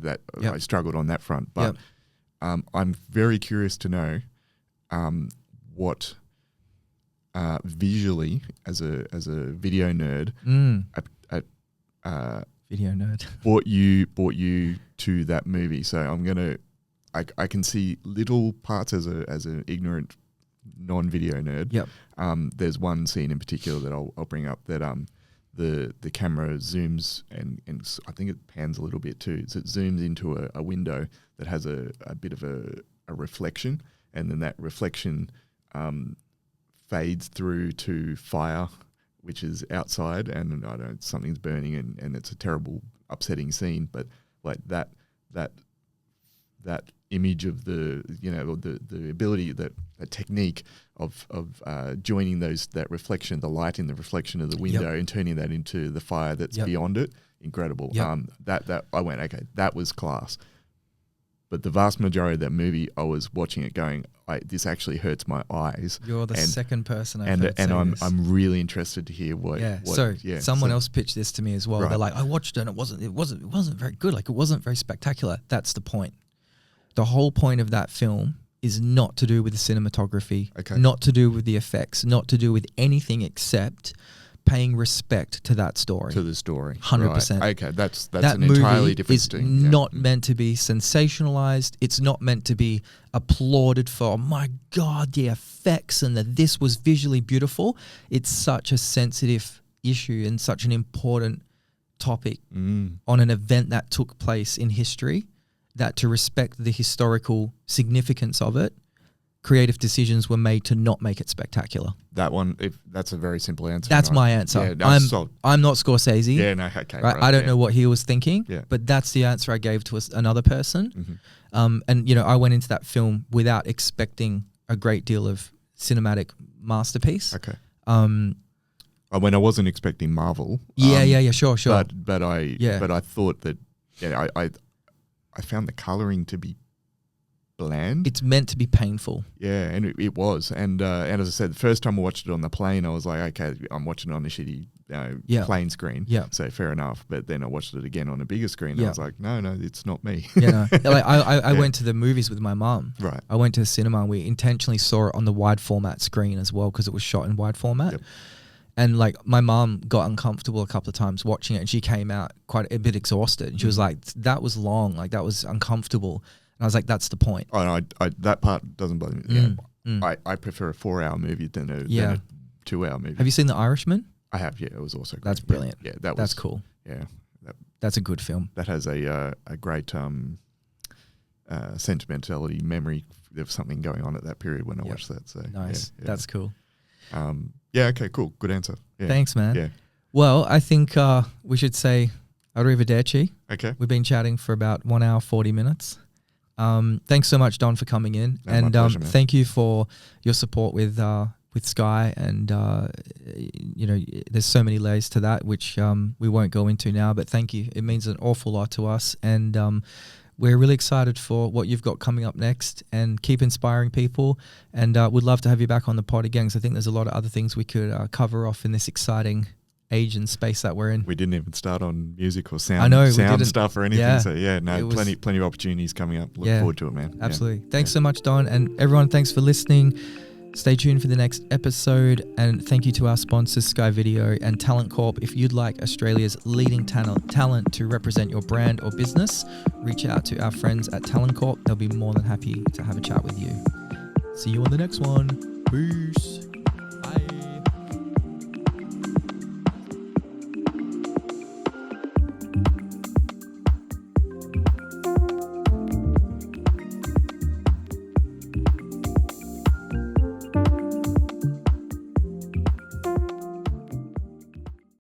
I struggled on that front. But I'm very curious to know what visually, as a video nerd, video nerd, brought you to that movie. So I can see little parts as an ignorant non-video nerd. Yep. There's one scene in particular that I'll bring up that the camera zooms and I think it pans a little bit too. So it zooms into a window that has a bit of a reflection, and then that reflection fades through to fire, which is outside, and I don't know, something's burning, and it's a terrible, upsetting scene. But like that image of the ability, that technique of joining that reflection, the light in the reflection of the window, and turning that into the fire that's beyond it, incredible. That I went, okay, that was class. But the vast majority of that movie, I was watching it going, this actually hurts my eyes. You're the second person I've heard and say I'm this. I'm really interested to hear what. Someone else pitched this to me as well. Right. They're like, I watched it and it wasn't very good. Like, it wasn't very spectacular. That's the point. The whole point of that film is not to do with the cinematography, not to do with the effects, not to do with anything except paying respect to that story. To the story. 100%. Right. Okay, that's that an entirely different thing. thing. It's not meant to be sensationalized. It's not meant to be applauded for, oh my God, the effects and this was visually beautiful. It's such a sensitive issue and such an important topic on an event that took place in history, that to respect the historical significance of it, creative decisions were made to not make it spectacular. That one, that's a very simple answer. That's my answer. I'm not Scorsese. Yeah, no, okay. Right? I don't know what he was thinking, Yeah. but that's the answer I gave to another person. And I went into that film without expecting a great deal of cinematic masterpiece. Okay. I wasn't expecting Marvel. Sure. But I thought that I found the coloring to be bland. It's meant to be painful. Yeah, and it was. And as I said, the first time I watched it on the plane, I was like, okay, I'm watching it on a shitty plane screen. Yeah. So fair enough. But then I watched it again on a bigger screen. And I was like, no, it's not me. I went to the movies with my mom. Right. I went to the cinema and we intentionally saw it on the wide format screen as well because it was shot in wide format. Yep. And like my mom got uncomfortable a couple of times watching it, and she came out quite a bit exhausted. And she was like, that was long, like that was uncomfortable. And I was like, that's the point. Oh, no, that part doesn't bother me. I prefer a 4-hour movie than a 2-hour movie. Have you seen The Irishman? I have, yeah. It was also great. That's brilliant. Yeah, that's cool. Yeah. That's a good film. That has a great sentimentality memory of something going on at that period when I watched that. So nice. Yeah. That's cool. Okay, cool. Good answer. Yeah. Thanks, man. Yeah. Well, I think we should say arrivederci. Okay. We've been chatting for about 1 hour, 40 minutes. Thanks so much, Don, for coming in. No, my pleasure, man. Thank you for your support with Sky. And, there's so many layers to that, which we won't go into now. But thank you. It means an awful lot to us. And we're really excited for what you've got coming up next, and keep inspiring people. And we'd love to have you back on the pod again, because I think there's a lot of other things we could cover off in this exciting age and space that we're in. We didn't even start on music or sound, I know, sound stuff or anything. Yeah. So plenty of opportunities coming up. Look forward to it, man. Absolutely. Thanks so much, Don. And everyone, thanks for listening. Stay tuned for the next episode, and thank you to our sponsors, Sky Video and Talent Corp. If you'd like Australia's leading talent to represent your brand or business, reach out to our friends at Talent Corp. They'll be more than happy to have a chat with you. See you on the next one. Peace.